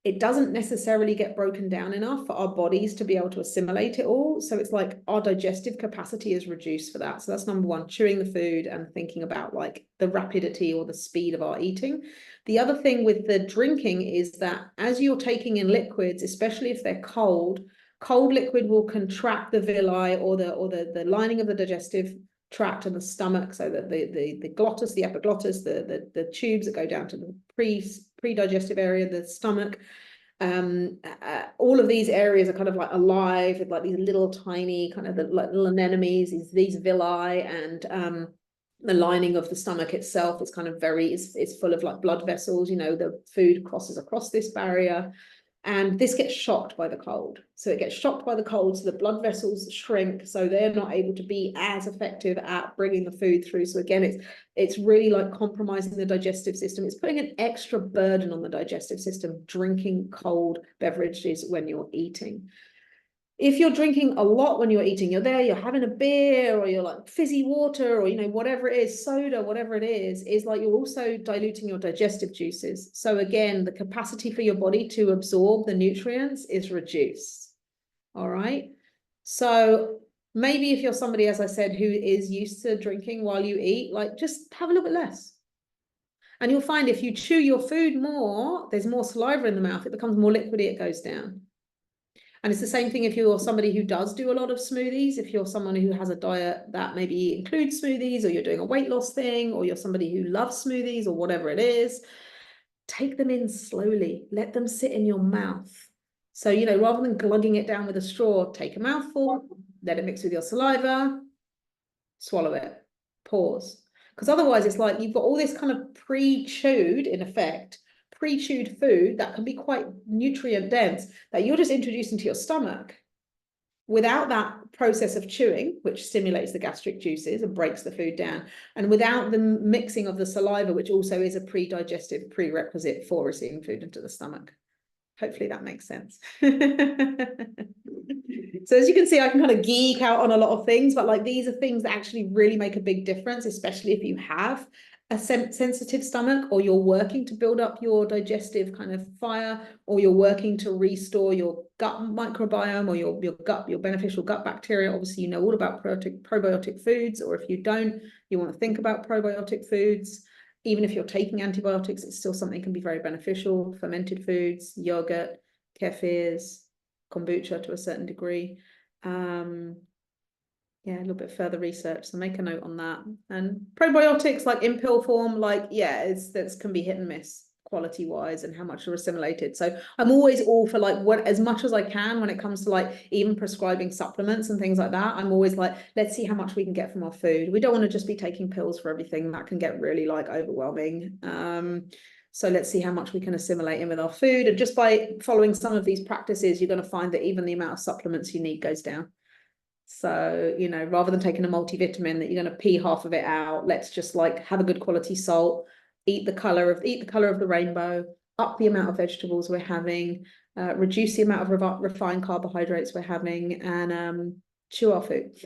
it doesn't necessarily get broken down enough for our bodies to be able to assimilate it all. So it's like our digestive capacity is reduced for that. So that's number one, chewing the food and thinking about like the rapidity or the speed of our eating. The other thing with the drinking is that as you're taking in liquids, especially if they're cold liquid will contract the villi or the lining of the digestive tract and the stomach, so that the glottis, the epiglottis, the tubes that go down to the pre-digestive area, the stomach, all of these areas are kind of like alive with like these little tiny kind of little anemones, these villi, and the lining of the stomach itself is kind of it's full of like blood vessels. You know, the food crosses across this barrier, and this gets shocked by the cold. So it gets shocked by the cold, so the blood vessels shrink, so they're not able to be as effective at bringing the food through. So again, it's really like compromising the digestive system. It's putting an extra burden on the digestive system, drinking cold beverages when you're eating. If you're drinking a lot when you're eating, you're having a beer, or you're like fizzy water, or, you know, whatever it is, soda, whatever it is like you're also diluting your digestive juices. So again, the capacity for your body to absorb the nutrients is reduced. All right. So maybe if you're somebody, as I said, who is used to drinking while you eat, like just have a little bit less. And you'll find if you chew your food more, there's more saliva in the mouth, it becomes more liquidy, it goes down. And it's the same thing if you're somebody who does do a lot of smoothies. If you're someone who has a diet that maybe includes smoothies, or you're doing a weight loss thing, or you're somebody who loves smoothies, or whatever it is, take them in slowly. Let them sit in your mouth. So, you know, rather than glugging it down with a straw, take a mouthful, let it mix with your saliva, swallow it, pause. Because otherwise it's like you've got all this kind of pre-chewed, in effect, pre-chewed food that can be quite nutrient dense that you're just introducing to your stomach without that process of chewing, which stimulates the gastric juices and breaks the food down, and without the mixing of the saliva, which also is a pre-digestive prerequisite for receiving food into the stomach. Hopefully that makes sense. So as you can see, I can kind of geek out on a lot of things, but like these are things that actually really make a big difference, especially if you have a sensitive stomach, or you're working to build up your digestive kind of fire, or you're working to restore your gut microbiome, or your beneficial gut bacteria. Obviously, you know all about probiotic foods, or if you don't, you want to think about probiotic foods. Even if you're taking antibiotics, it's still something that can be very beneficial. Fermented foods, yogurt, kefirs, kombucha to a certain degree. Yeah, a little bit further research, so make a note on that. And probiotics, like in pill form, like, yeah, that can be hit and miss quality wise and how much are assimilated. So I'm always all for like as much as I can when it comes to like even prescribing supplements and things like that. I'm always like, let's see how much we can get from our food. We don't want to just be taking pills for everything. That can get really like overwhelming. So let's see how much we can assimilate in with our food. And just by following some of these practices, you're going to find that even the amount of supplements you need goes down. So, you know, rather than taking a multivitamin that you're going to pee half of it out, let's just like have a good quality salt, eat the color of the rainbow, up the amount of vegetables we're having, reduce the amount of refined carbohydrates we're having, and chew our food.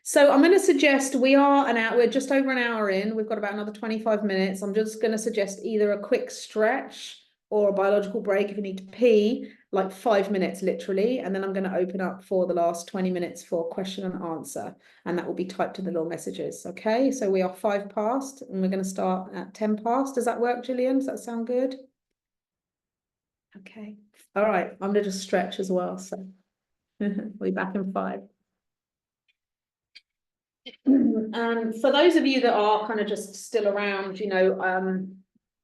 So I'm going to suggest we're just over an hour in. We've got about another 25 minutes. I'm just going to suggest either a quick stretch or a biological break if you need to pee, like 5 minutes literally, and then I'm going to open up for the last 20 minutes for question and answer, and that will be typed in the little messages. Okay, so we are 5 past and we're going to start at 10 past. Does that work, Gillian? Does that sound good? Okay, all right, I'm going to just stretch as well, so we'll be back in 5. For those of you that are kind of just still around, you know,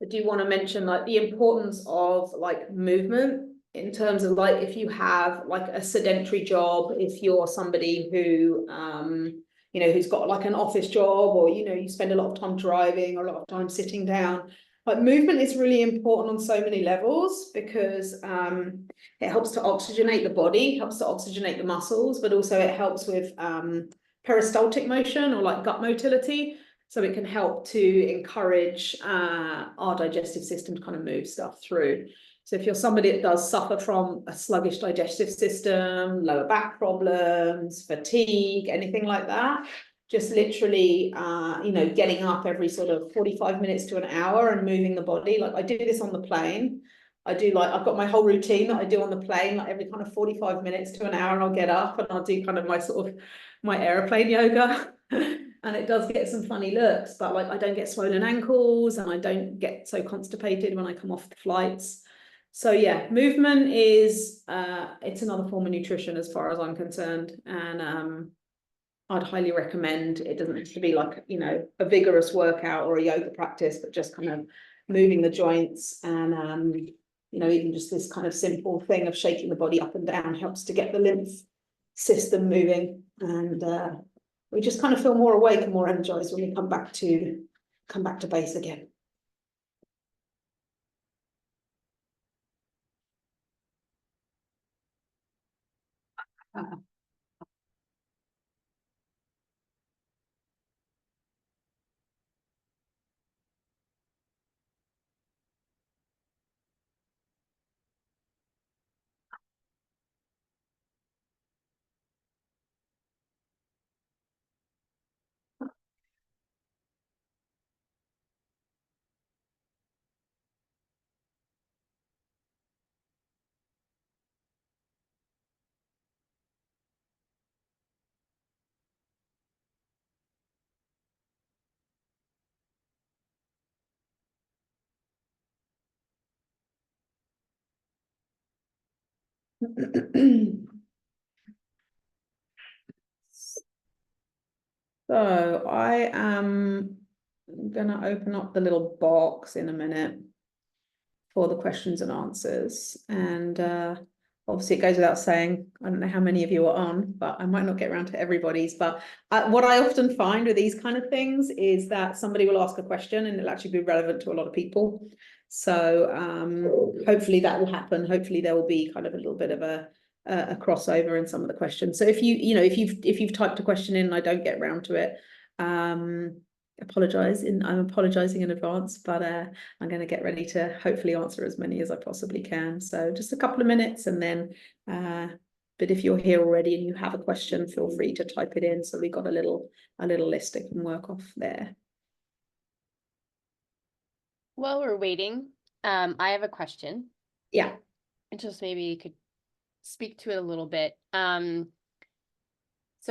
I do want to mention like the importance of like movement, in terms of like if you have like a sedentary job, if you're somebody who you know, who's got like an office job, or you know, you spend a lot of time driving or a lot of time sitting down, Like movement is really important on so many levels because it helps to oxygenate the body, helps to oxygenate the muscles, but also it helps with peristaltic motion or like gut motility. So it can help to encourage our digestive system to kind of move stuff through. So if you're somebody that does suffer from a sluggish digestive system, lower back problems, fatigue, anything like that, just literally, you know, getting up every sort of 45 minutes to an hour and moving the body. Like I do this on the plane. I've got my whole routine that I do on the plane, like every kind of 45 minutes to an hour, and I'll get up and I'll do kind of my airplane yoga. And it does get some funny looks, but like I don't get swollen ankles and I don't get so constipated when I come off the flights. So yeah, movement is it's another form of nutrition as far as I'm concerned. And I'd highly recommend. It doesn't have to be like, you know, a vigorous workout or a yoga practice, but just kind of moving the joints and you know, even just this kind of simple thing of shaking the body up and down helps to get the lymph system moving. And we just kind of feel more awake and more energized when we come back to base again. So I am gonna open up the little box in a minute for the questions and answers. And obviously it goes without saying, I don't know how many of you are on, but I might not get around to everybody's. But what I often find with these kind of things is that somebody will ask a question and it'll actually be relevant to a lot of people. So hopefully that will happen. Hopefully there will be kind of a little bit of a crossover in some of the questions. So if you've typed a question in and I don't get around to it, I'm apologizing in advance, but I'm going to get ready to hopefully answer as many as I possibly can. So just a couple of minutes and then but if you're here already and you have a question, feel free to type it in, so we got a little list I can work off there. While we're waiting, I have a question. Yeah. And just maybe you could speak to it a little bit. So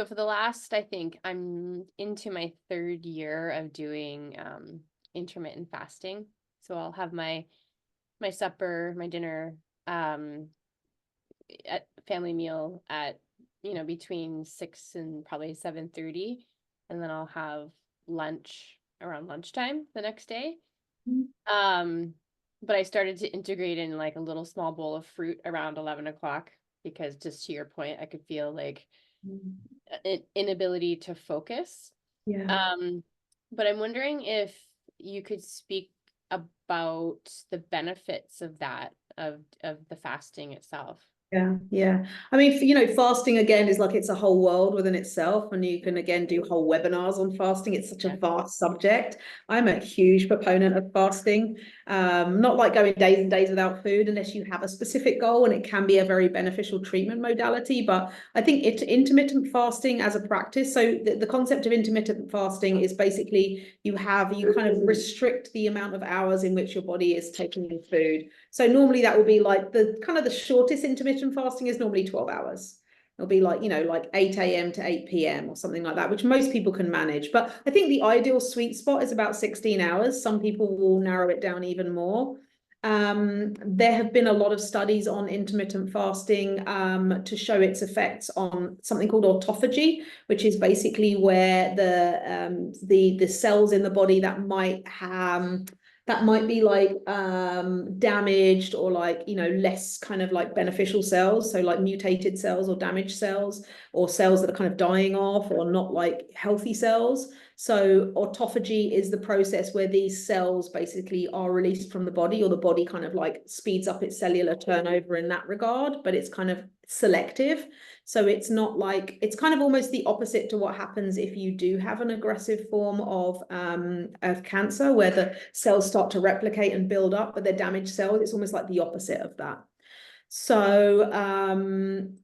for the last, I think I'm into my 3rd year of doing intermittent fasting. So I'll have my supper, my dinner, at family meal at, you know, between 6 and probably 7:30, and then I'll have lunch around lunchtime the next day. But I started to integrate in like a little small bowl of fruit around 11 o'clock because, just to your point, I could feel like an inability to focus. Yeah. But I'm wondering if you could speak about the benefits of that, of the fasting itself. Yeah. I mean, you know, fasting again is like it's a whole world within itself, and you can again do whole webinars on fasting. It's such a vast subject. I'm a huge proponent of fasting. Not like going days and days without food unless you have a specific goal, and it can be a very beneficial treatment modality. But I think intermittent fasting as a practice. So the concept of intermittent fasting is basically you kind of restrict the amount of hours in which your body is taking in food. So normally that will be like the kind of the shortest intermittent fasting is normally 12 hours. It'll be like, you know, like 8 a.m. to 8 p.m. or something like that, which most people can manage. But I think the ideal sweet spot is about 16 hours. Some people will narrow it down even more. There have been a lot of studies on intermittent fasting to show its effects on something called autophagy, which is basically where the cells in the body that might be like damaged or like, you know, less kind of like beneficial cells, so like mutated cells or damaged cells or cells that are kind of dying off or not like healthy cells. So autophagy is the process where these cells basically are released from the body, or the body kind of like speeds up its cellular turnover in that regard, but it's kind of selective. So it's not like, it's kind of almost the opposite to what happens if you do have an aggressive form of cancer, where the cells start to replicate and build up, but they're damaged cells. It's almost like the opposite of that. So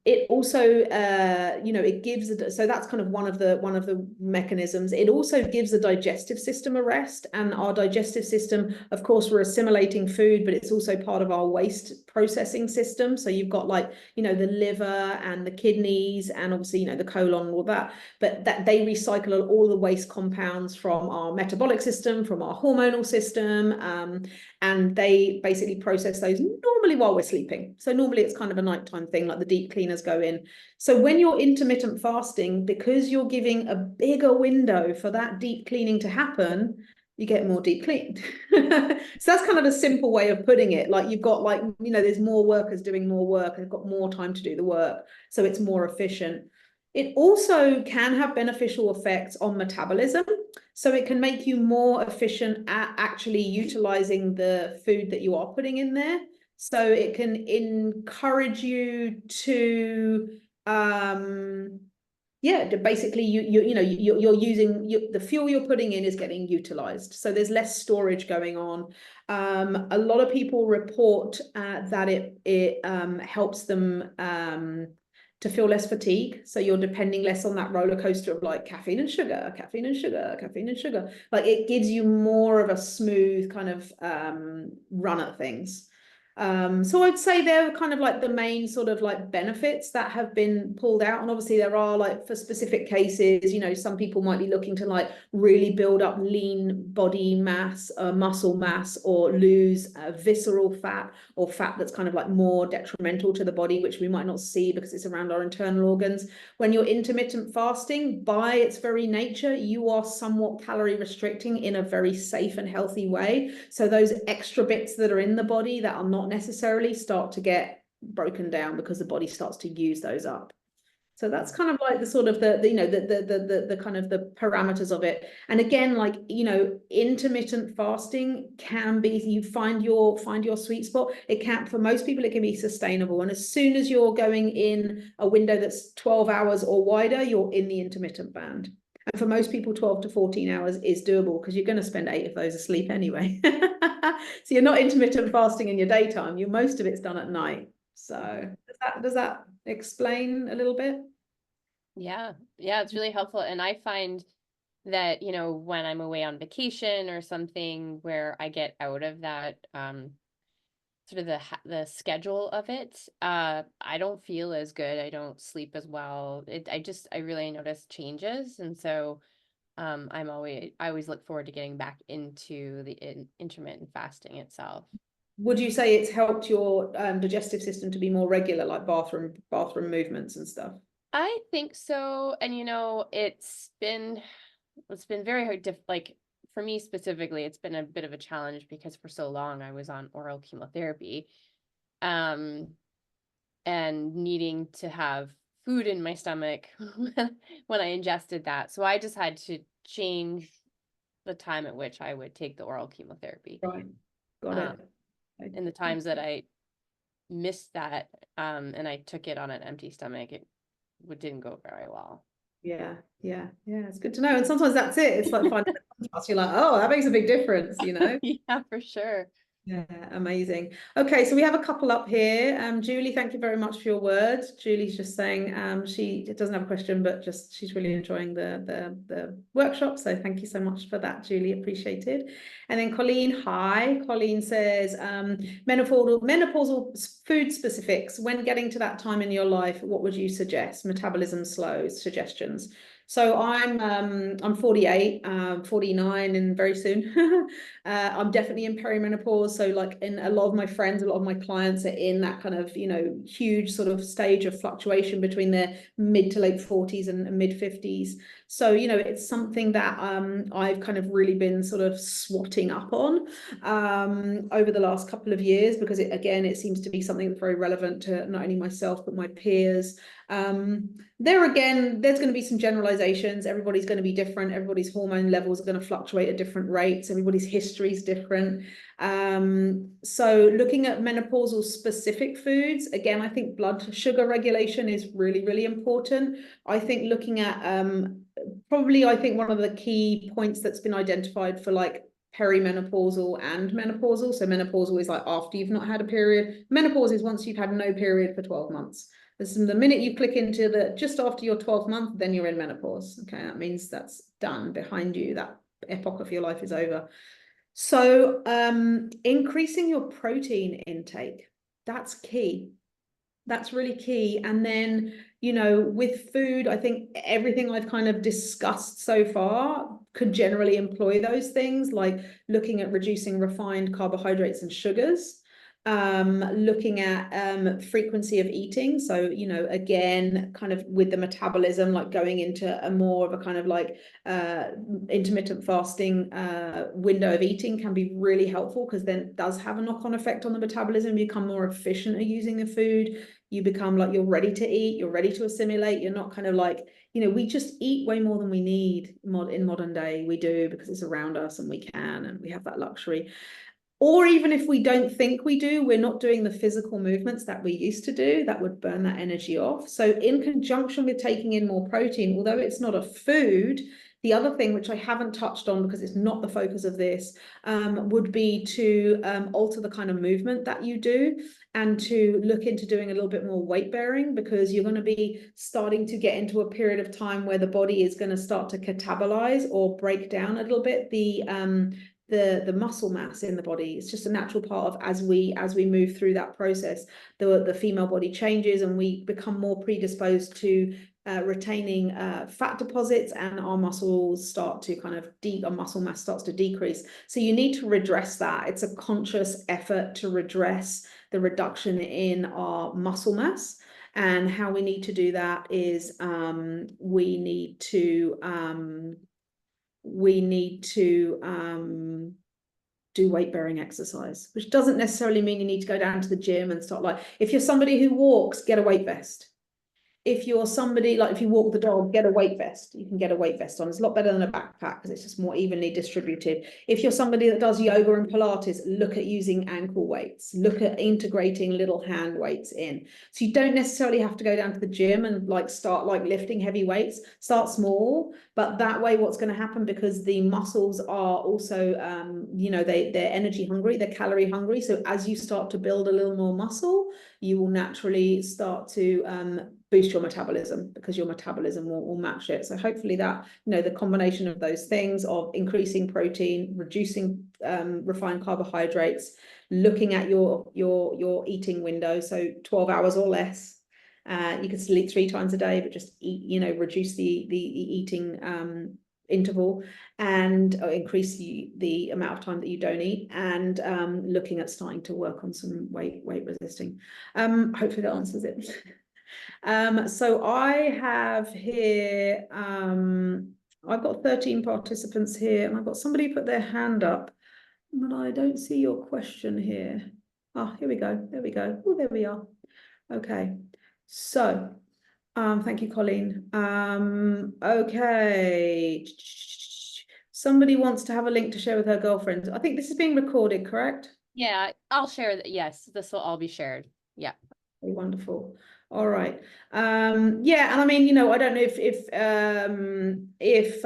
it also it gives so that's kind of one of the mechanisms. It also gives the digestive system a rest, and our digestive system, of course, we're assimilating food, but it's also part of our waste processing system. So you've got like the liver and the kidneys, and obviously the colon and all that, but that they recycle all the waste compounds from our metabolic system, from our hormonal system, and they basically process those normally while we're sleeping. So normally it's kind of a nighttime thing, like the deep cleaners go in. So when you're intermittent fasting, because you're giving a bigger window for that deep cleaning to happen, you get more deep cleaned. So that's kind of a simple way of putting it. Like you've got there's more workers doing more work, and they've got more time to do the work. So it's more efficient. It also can have beneficial effects on metabolism. So it can make you more efficient at actually utilizing the food that you are putting in there. So it can encourage you to basically you're using the fuel you're putting in is getting utilized. So there's less storage going on. A lot of people report that it helps them to feel less fatigue. So you're depending less on that roller coaster of like caffeine and sugar, caffeine and sugar, caffeine and sugar. Like it gives you more of a smooth kind of run at things. So I'd say they're kind of like the main sort of like benefits that have been pulled out. And obviously there are like for specific cases, some people might be looking to like really build up lean body mass, muscle mass, or lose visceral fat, or fat that's kind of like more detrimental to the body, which we might not see because it's around our internal organs. When you're intermittent fasting, by its very nature, you are somewhat calorie restricting in a very safe and healthy way. So those extra bits that are in the body that are not necessarily start to get broken down because the body starts to use those up. So that's kind of like the sort of the kind of the parameters of it. And again, like intermittent fasting can be, you find your sweet spot. It can, for most people, it can be sustainable. And as soon as you're going in a window that's 12 hours or wider, you're in the intermittent band. And for most people, 12 to 14 hours is doable because you're going to spend 8 of those asleep anyway. So you're not intermittent fasting in your daytime. Most of it's done at night. So does that explain a little bit? Yeah, it's really helpful. And I find that, when I'm away on vacation or something where I get out of that sort of the schedule of it, I don't feel as good. I don't sleep as well. I really notice changes. And so I always look forward to getting back into the intermittent fasting itself. Would you say it's helped your digestive system to be more regular, like bathroom movements and stuff? I think so. And it's been very hard to, like, for me specifically, it's been a bit of a challenge because for so long I was on oral chemotherapy, and needing to have food in my stomach when I ingested that. So I just had to change the time at which I would take the oral chemotherapy. Right. Got it. And the times that I missed that, and I took it on an empty stomach, it didn't go very well. Yeah. It's good to know. And sometimes that's it. It's like finding the contrast. You're like, oh, that makes a big difference, Yeah, for sure. Yeah, amazing. Okay, so we have a couple up here. Julie, thank you very much for your words. Julie's just saying she doesn't have a question, but just she's really enjoying the workshop. So thank you so much for that, Julie. Appreciated. And then Colleen, hi. Colleen says menopausal food specifics. When getting to that time in your life, what would you suggest? Metabolism slows, suggestions. So I'm 48, 49, and very soon. I'm definitely in perimenopause. So like in a lot of my friends, a lot of my clients are in that kind of, huge sort of stage of fluctuation between their mid to late 40s and mid 50s. So, it's something that I've kind of really been sort of swatting up on over the last couple of years, because it seems to be something that's very relevant to not only myself, but my peers. There again, there's going to be some generalizations. Everybody's going to be different. Everybody's hormone levels are going to fluctuate at different rates. Everybody's history is different. So looking at menopausal specific foods, again, I think blood sugar regulation is really, really important. I think looking at probably, I think one of the key points that's been identified for like perimenopausal and menopausal. So menopausal is like after you've not had a period. Menopause is once you've had no period for 12 months. The minute you click into the just after your 12th month, then you're in menopause. Okay, that means that's done behind you. That epoch of your life is over. So increasing your protein intake, that's key. That's really key. And then, you know, with food, I think everything I've kind of discussed so far could generally employ those things, like looking at reducing refined carbohydrates and sugars, looking at frequency of eating. So, you know, again, kind of with the metabolism, like going into a more of a kind of like intermittent fasting window of eating can be really helpful, because then it does have a knock-on effect on the metabolism. You become more efficient at using the food. You become like, you're ready to eat, you're ready to assimilate. You're not kind of like, you know, we just eat way more than we need in modern day. We do, because it's around us and we can, and we have that luxury. Or even if we don't think we do, we're not doing the physical movements that we used to do that would burn that energy off. So in conjunction with taking in more protein, although it's not a food, the other thing, which I haven't touched on because it's not the focus of this, would be to alter the kind of movement that you do, and to look into doing a little bit more weight bearing, because you're going to be starting to get into a period of time where the body is going to start to catabolize or break down a little bit the muscle mass in the body. It's just a natural part of as we move through that process, the female body changes and we become more predisposed to retaining fat deposits, and our muscles start to kind of our muscle mass starts to decrease. So you need to redress that. It's a conscious effort to redress the reduction in our muscle mass. And how we need to do that is we need to do weight-bearing exercise, which doesn't necessarily mean you need to go down to the gym and start, like, if you're somebody who walks, get a weight vest. If you're somebody, like if you walk the dog, get a weight vest. You can get a weight vest on. It's a lot better than a backpack because it's just more evenly distributed. If you're somebody that does yoga and Pilates, look at using ankle weights. Look at integrating little hand weights in. So you don't necessarily have to go down to the gym and like start like lifting heavy weights. Start small, but that way what's going to happen, because the muscles are also, you know, they're energy hungry, they're calorie hungry. So as you start to build a little more muscle, you will naturally start to boost your metabolism, because your metabolism will match it. So hopefully that, you know, the combination of those things of increasing protein, reducing refined carbohydrates, looking at your eating window, so 12 hours or less. You can still eat 3 times a day, but just eat, you know, reduce the eating interval, and increase the amount of time that you don't eat, and looking at starting to work on some weight resisting. Hopefully that answers it. So I have here, I've got 13 participants here, and I've got somebody put their hand up, but I don't see your question here. Oh, here we go. There we go. Oh, there we are. Okay. So, thank you, Colleen. Okay. Somebody wants to have a link to share with her girlfriends. I think this is being recorded, correct? Yeah, I'll share that. Yes, this will all be shared. Yeah. Wonderful. All right. Yeah, and I mean, you know, I don't know if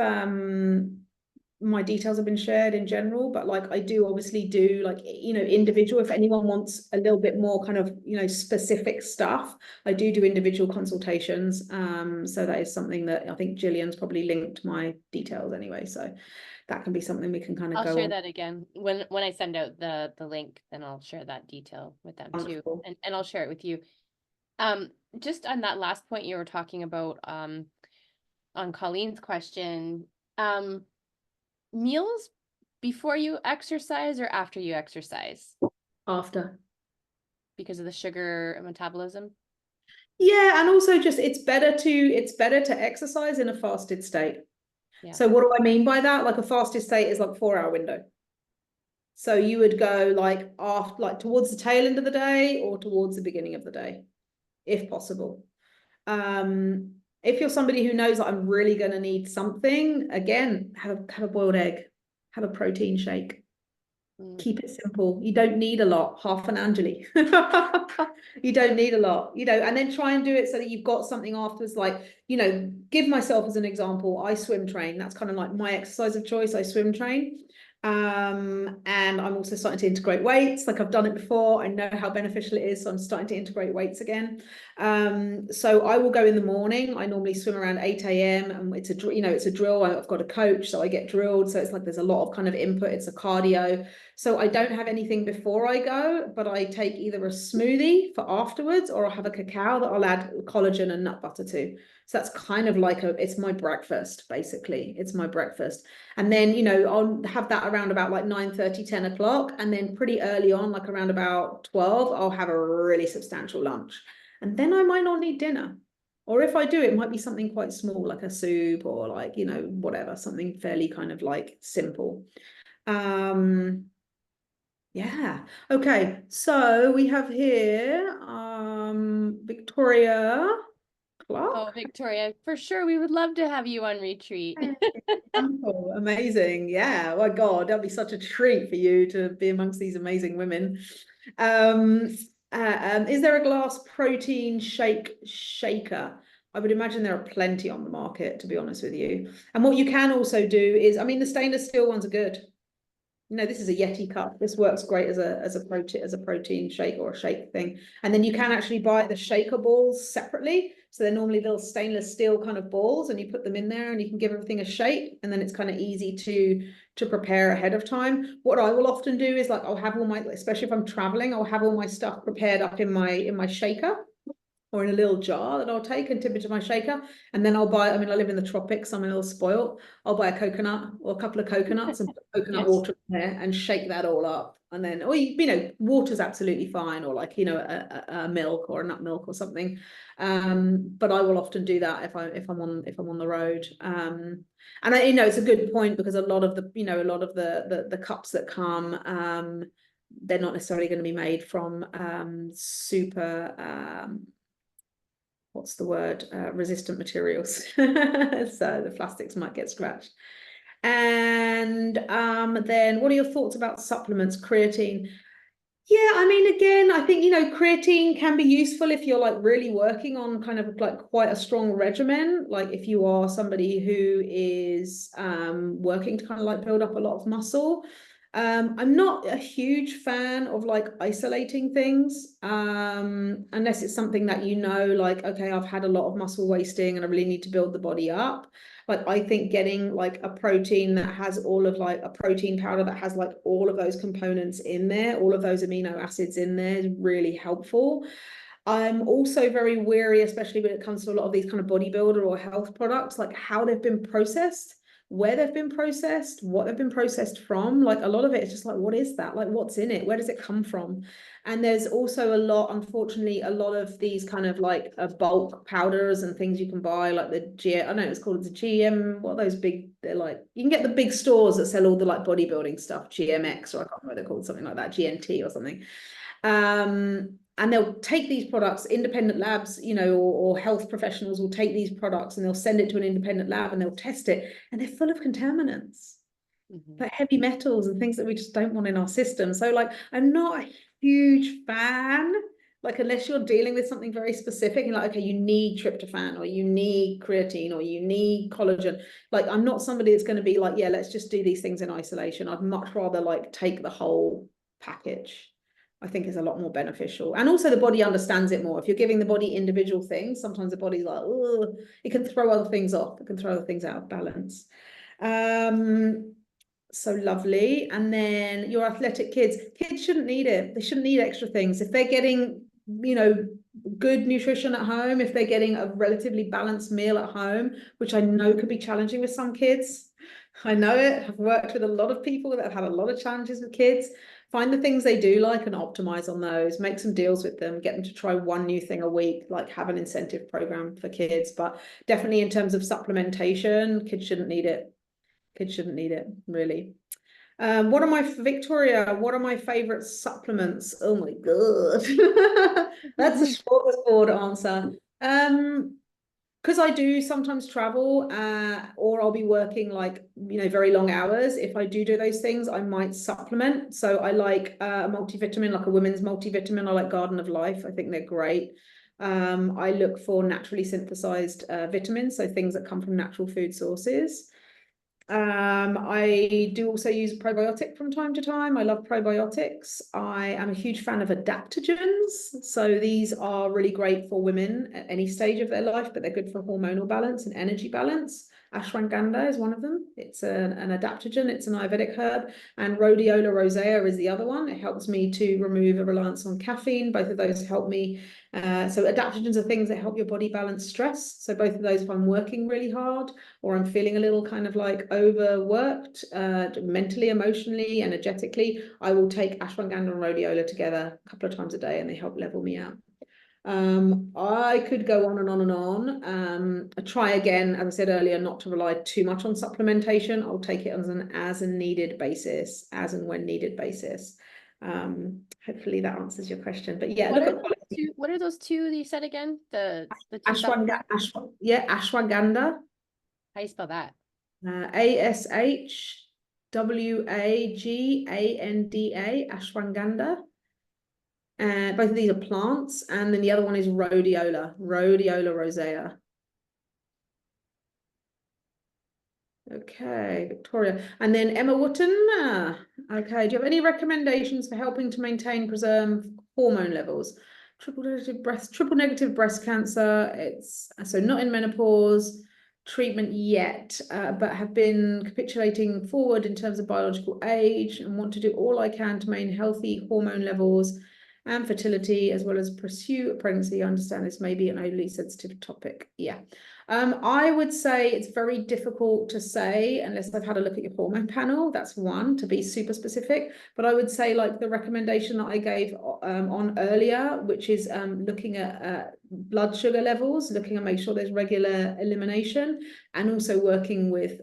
my details have been shared in general, but like I do obviously do, like, you know, individual, if anyone wants a little bit more kind of, you know, specific stuff, I do individual consultations. So that is something that I think Gillian's probably linked my details anyway, so that can be something we can kind of I'll go share on. that again when I send out the link, then I'll share that detail with them too, and I'll share it with you. Just on that last point you were talking about, on Colleen's question, meals before you exercise or after you exercise? After. Because of the sugar metabolism? Yeah, and also just it's better to exercise in a fasted state. Yeah. So what do I mean by that? Like a fasted state is like 4-hour window. So you would go like after, like towards the tail end of the day or towards the beginning of the day, if possible. If you're somebody who knows that I'm really going to need something, again, have a boiled egg, have a protein shake. Keep it simple. You don't need a lot, half an Angeli. You don't need a lot, and then try and do it so that you've got something afterwards. Like, give myself as an example. I swim train. That's kind of like my exercise of choice. I swim train. And I'm also starting to integrate weights. Like, I've done it before. I know how beneficial it is. So I'm starting to integrate weights again. So I will go in the morning. I normally swim around 8 a.m. and it's a drill. I've got a coach, so I get drilled. So it's like there's a lot of kind of input. It's a cardio. So I don't have anything before I go, but I take either a smoothie for afterwards, or I'll have a cacao that I'll add collagen and nut butter to. So that's kind of like it's my breakfast, basically. It's my breakfast. And then, I'll have that around about like 9:30, 10 o'clock. And then pretty early on, like around about 12, I'll have a really substantial lunch. And then I might not need dinner. Or if I do, it might be something quite small, like a soup, or like, whatever, something fairly kind of like simple. Yeah. Okay. So we have here Victoria Clark. Oh, Victoria, for sure, we would love to have you on retreat. Wonderful. Amazing. Yeah. Oh my God, that'd be such a treat for you to be amongst these amazing women. Is there a glass protein shaker? I would imagine there are plenty on the market, to be honest with you. And what you can also do is, the stainless steel ones are good. This is a Yeti cup. This works great as a protein shake or a shake thing. And then you can actually buy the shaker balls separately. So they're normally little stainless steel kind of balls, and you put them in there and you can give everything a shake, and then it's kind of easy to prepare ahead of time. What I will often do is, like, I'll have all my, especially if I'm traveling, I'll have all my stuff prepared up in my shaker, or in a little jar that I'll take and tip into my shaker. And then I'll buy, I live in the tropics, I'm a little spoiled. I'll buy a coconut or a couple of coconuts and put coconut water in there and shake that all up. And then, or, water's absolutely fine, or like, a milk or a nut milk or something. But I will often do that if I'm on the road. And it's a good point, because a lot of the cups that come, they're not necessarily going to be made from super what's the word, resistant materials. So the plastics might get scratched. And then what are your thoughts about supplements? Creatine? Yeah, again, I think, creatine can be useful if you're like really working on kind of like quite a strong regimen. Like if you are somebody who is working to kind of like build up a lot of muscle. I'm not a huge fan of like isolating things, unless it's something that like, okay, I've had a lot of muscle wasting and I really need to build the body up. Like, I think getting like a protein that has all of like a protein powder that has like all of those components in there, all of those amino acids in there, is really helpful. I'm also very wary, especially when it comes to a lot of these kind of bodybuilder or health products, like how they've been processed, where they've been processed, what they've been processed from. Like a lot of it is just like, what is that? Like, what's in it? Where does it come from? And there's also unfortunately, a lot of these kind of like bulk powders and things you can buy, like I know it's called the GM, what are those big, they're like, you can get the big stores that sell all the like bodybuilding stuff, GMX, or I can't remember what they're called, something like that, GNT or something. And they'll take these products, independent labs, or health professionals will take these products and they'll send it to an independent lab and they'll test it, and they're full of contaminants, like heavy metals and things that we just don't want in our system. So like, I'm not a huge fan, like unless you're dealing with something very specific and like, okay, you need tryptophan or you need creatine or you need collagen. Like, I'm not somebody that's going to be like, yeah, let's just do these things in isolation. I'd much rather like take the whole package. I think is a lot more beneficial. And also the body understands it more. If you're giving the body individual things, sometimes the body's like, oh, it can throw other things off. It can throw other things out of balance. So lovely. And then your athletic kids shouldn't need it. They shouldn't need extra things. If they're getting, good nutrition at home, if they're getting a relatively balanced meal at home, which I know could be challenging with some kids. I know it. I've worked with a lot of people that have had a lot of challenges with kids. Find the things they do like and optimize on those, make some deals with them, get them to try one new thing a week, like have an incentive program for kids. But definitely in terms of supplementation, kids shouldn't need it. Kids shouldn't need it, really. Victoria, what are my favorite supplements? Oh my God. That's a smorgasbord answer. because I do sometimes travel, or I'll be working like, very long hours. If I do those things, I might supplement. So I like a multivitamin, like a women's multivitamin. I like Garden of Life. I think they're great. I look for naturally synthesized vitamins, so things that come from natural food sources. I do also use probiotic from time to time. I love probiotics. I am a huge fan of adaptogens. So these are really great for women at any stage of their life, but they're good for hormonal balance and energy balance. Ashwagandha is one of them. It's an adaptogen. It's an Ayurvedic herb. And rhodiola rosea is the other one. It helps me to remove a reliance on caffeine. Both of those help me. So adaptogens are things that help your body balance stress. So both of those, if I'm working really hard, or I'm feeling a little kind of like overworked, mentally, emotionally, energetically, I will take ashwagandha and rhodiola together a couple of times a day, and they help level me out. I could go on and on and on. I try again, as I said earlier, not to rely too much on supplementation. I'll take it as a needed basis, as and when needed basis. Hopefully that answers your question. But yeah, what are those two that you said again? The two ashwagandha. Ashwagandha. How do you spell that? Ashwagandha, ashwagandha. Both of these are plants, and then the other one is rhodiola rosea. Okay, Victoria. And then Emma Wotton. Okay, do you have any recommendations for helping to maintain, preserve hormone levels? Triple negative breast cancer. It's so not in menopause treatment yet, but have been capitulating forward in terms of biological age, and want to do all I can to maintain healthy hormone levels and fertility, as well as pursue a pregnancy. I understand this may be an overly sensitive topic. Yeah. I would say it's very difficult to say unless I've had a look at your hormone panel. That's one, to be super specific. But I would say, like the recommendation that I gave on earlier, which is looking at blood sugar levels, looking at make sure there's regular elimination, and also working with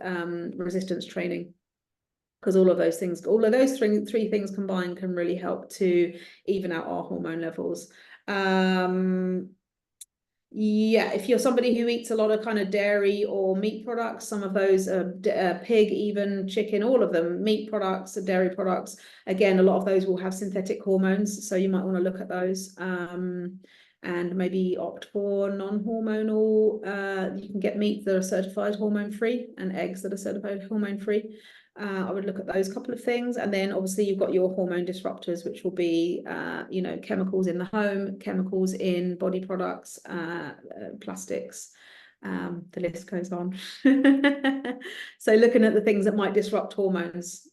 resistance training. Because all of those three things combined can really help to even out our hormone levels. Yeah, if you're somebody who eats a lot of kind of dairy or meat products, some of those pig, even chicken, all of them, meat products, dairy products, again, a lot of those will have synthetic hormones, so you might want to look at those. And maybe opt for non-hormonal. You can get meat that are certified hormone-free and eggs that are certified hormone-free. I would look at those couple of things. And then obviously you've got your hormone disruptors, which will be, chemicals in the home, chemicals in body products, plastics. The list goes on. So looking at the things that might disrupt hormones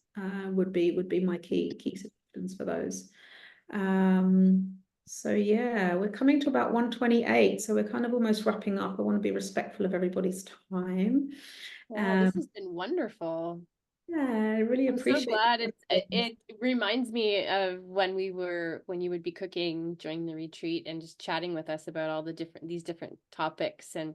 would be my key suggestions for those. So yeah, we're coming to about 1:28, so we're kind of almost wrapping up. I want to be respectful of everybody's time. Wow, this has been wonderful. Yeah, I really appreciate I'm so glad it reminds me of when you would be cooking during the retreat and just chatting with us about all these different topics, and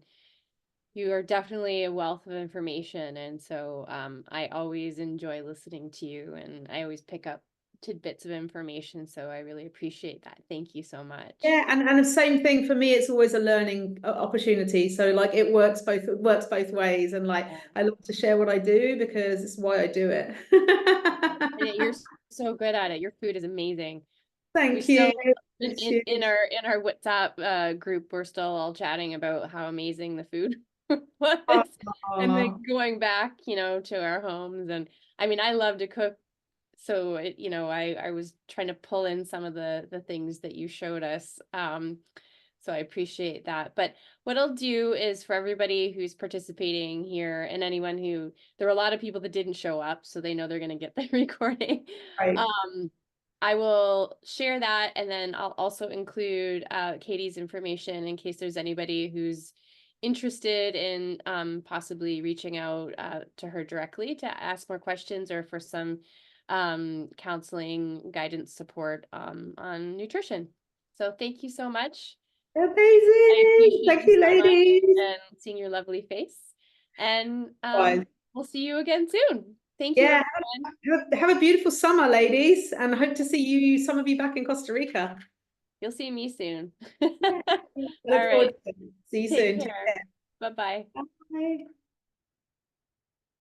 you are definitely a wealth of information. And so I always enjoy listening to you, and I always pick up tidbits of information. So I really appreciate that. Thank you so much. Yeah, and the same thing for me. It's always a learning opportunity. So like it works both ways, and like I love to share what I do because it's why I do it. And you're so good at it. Your food is amazing. Thank you. In our WhatsApp group, we're still all chatting about how amazing the food was, and then going back, to our homes. And I mean, I love to cook, so I was trying to pull in some of the things that you showed us. So I appreciate that. But what I'll do is, for everybody who's participating here, and anyone there were a lot of people that didn't show up, so they know they're going to get the recording. Right. I will share that, and then I'll also include Katy's information in case there's anybody who's interested in possibly reaching out to her directly to ask more questions, or for some counseling, guidance, support on nutrition. So thank you so much. Amazing. Thank you, ladies. And seeing your lovely face. And we'll see you again soon. Thank you. Yeah, have a beautiful summer, ladies, and I hope to see some of you back in Costa Rica. You'll see me soon. All right. See you soon. Take care. Bye-bye. Bye.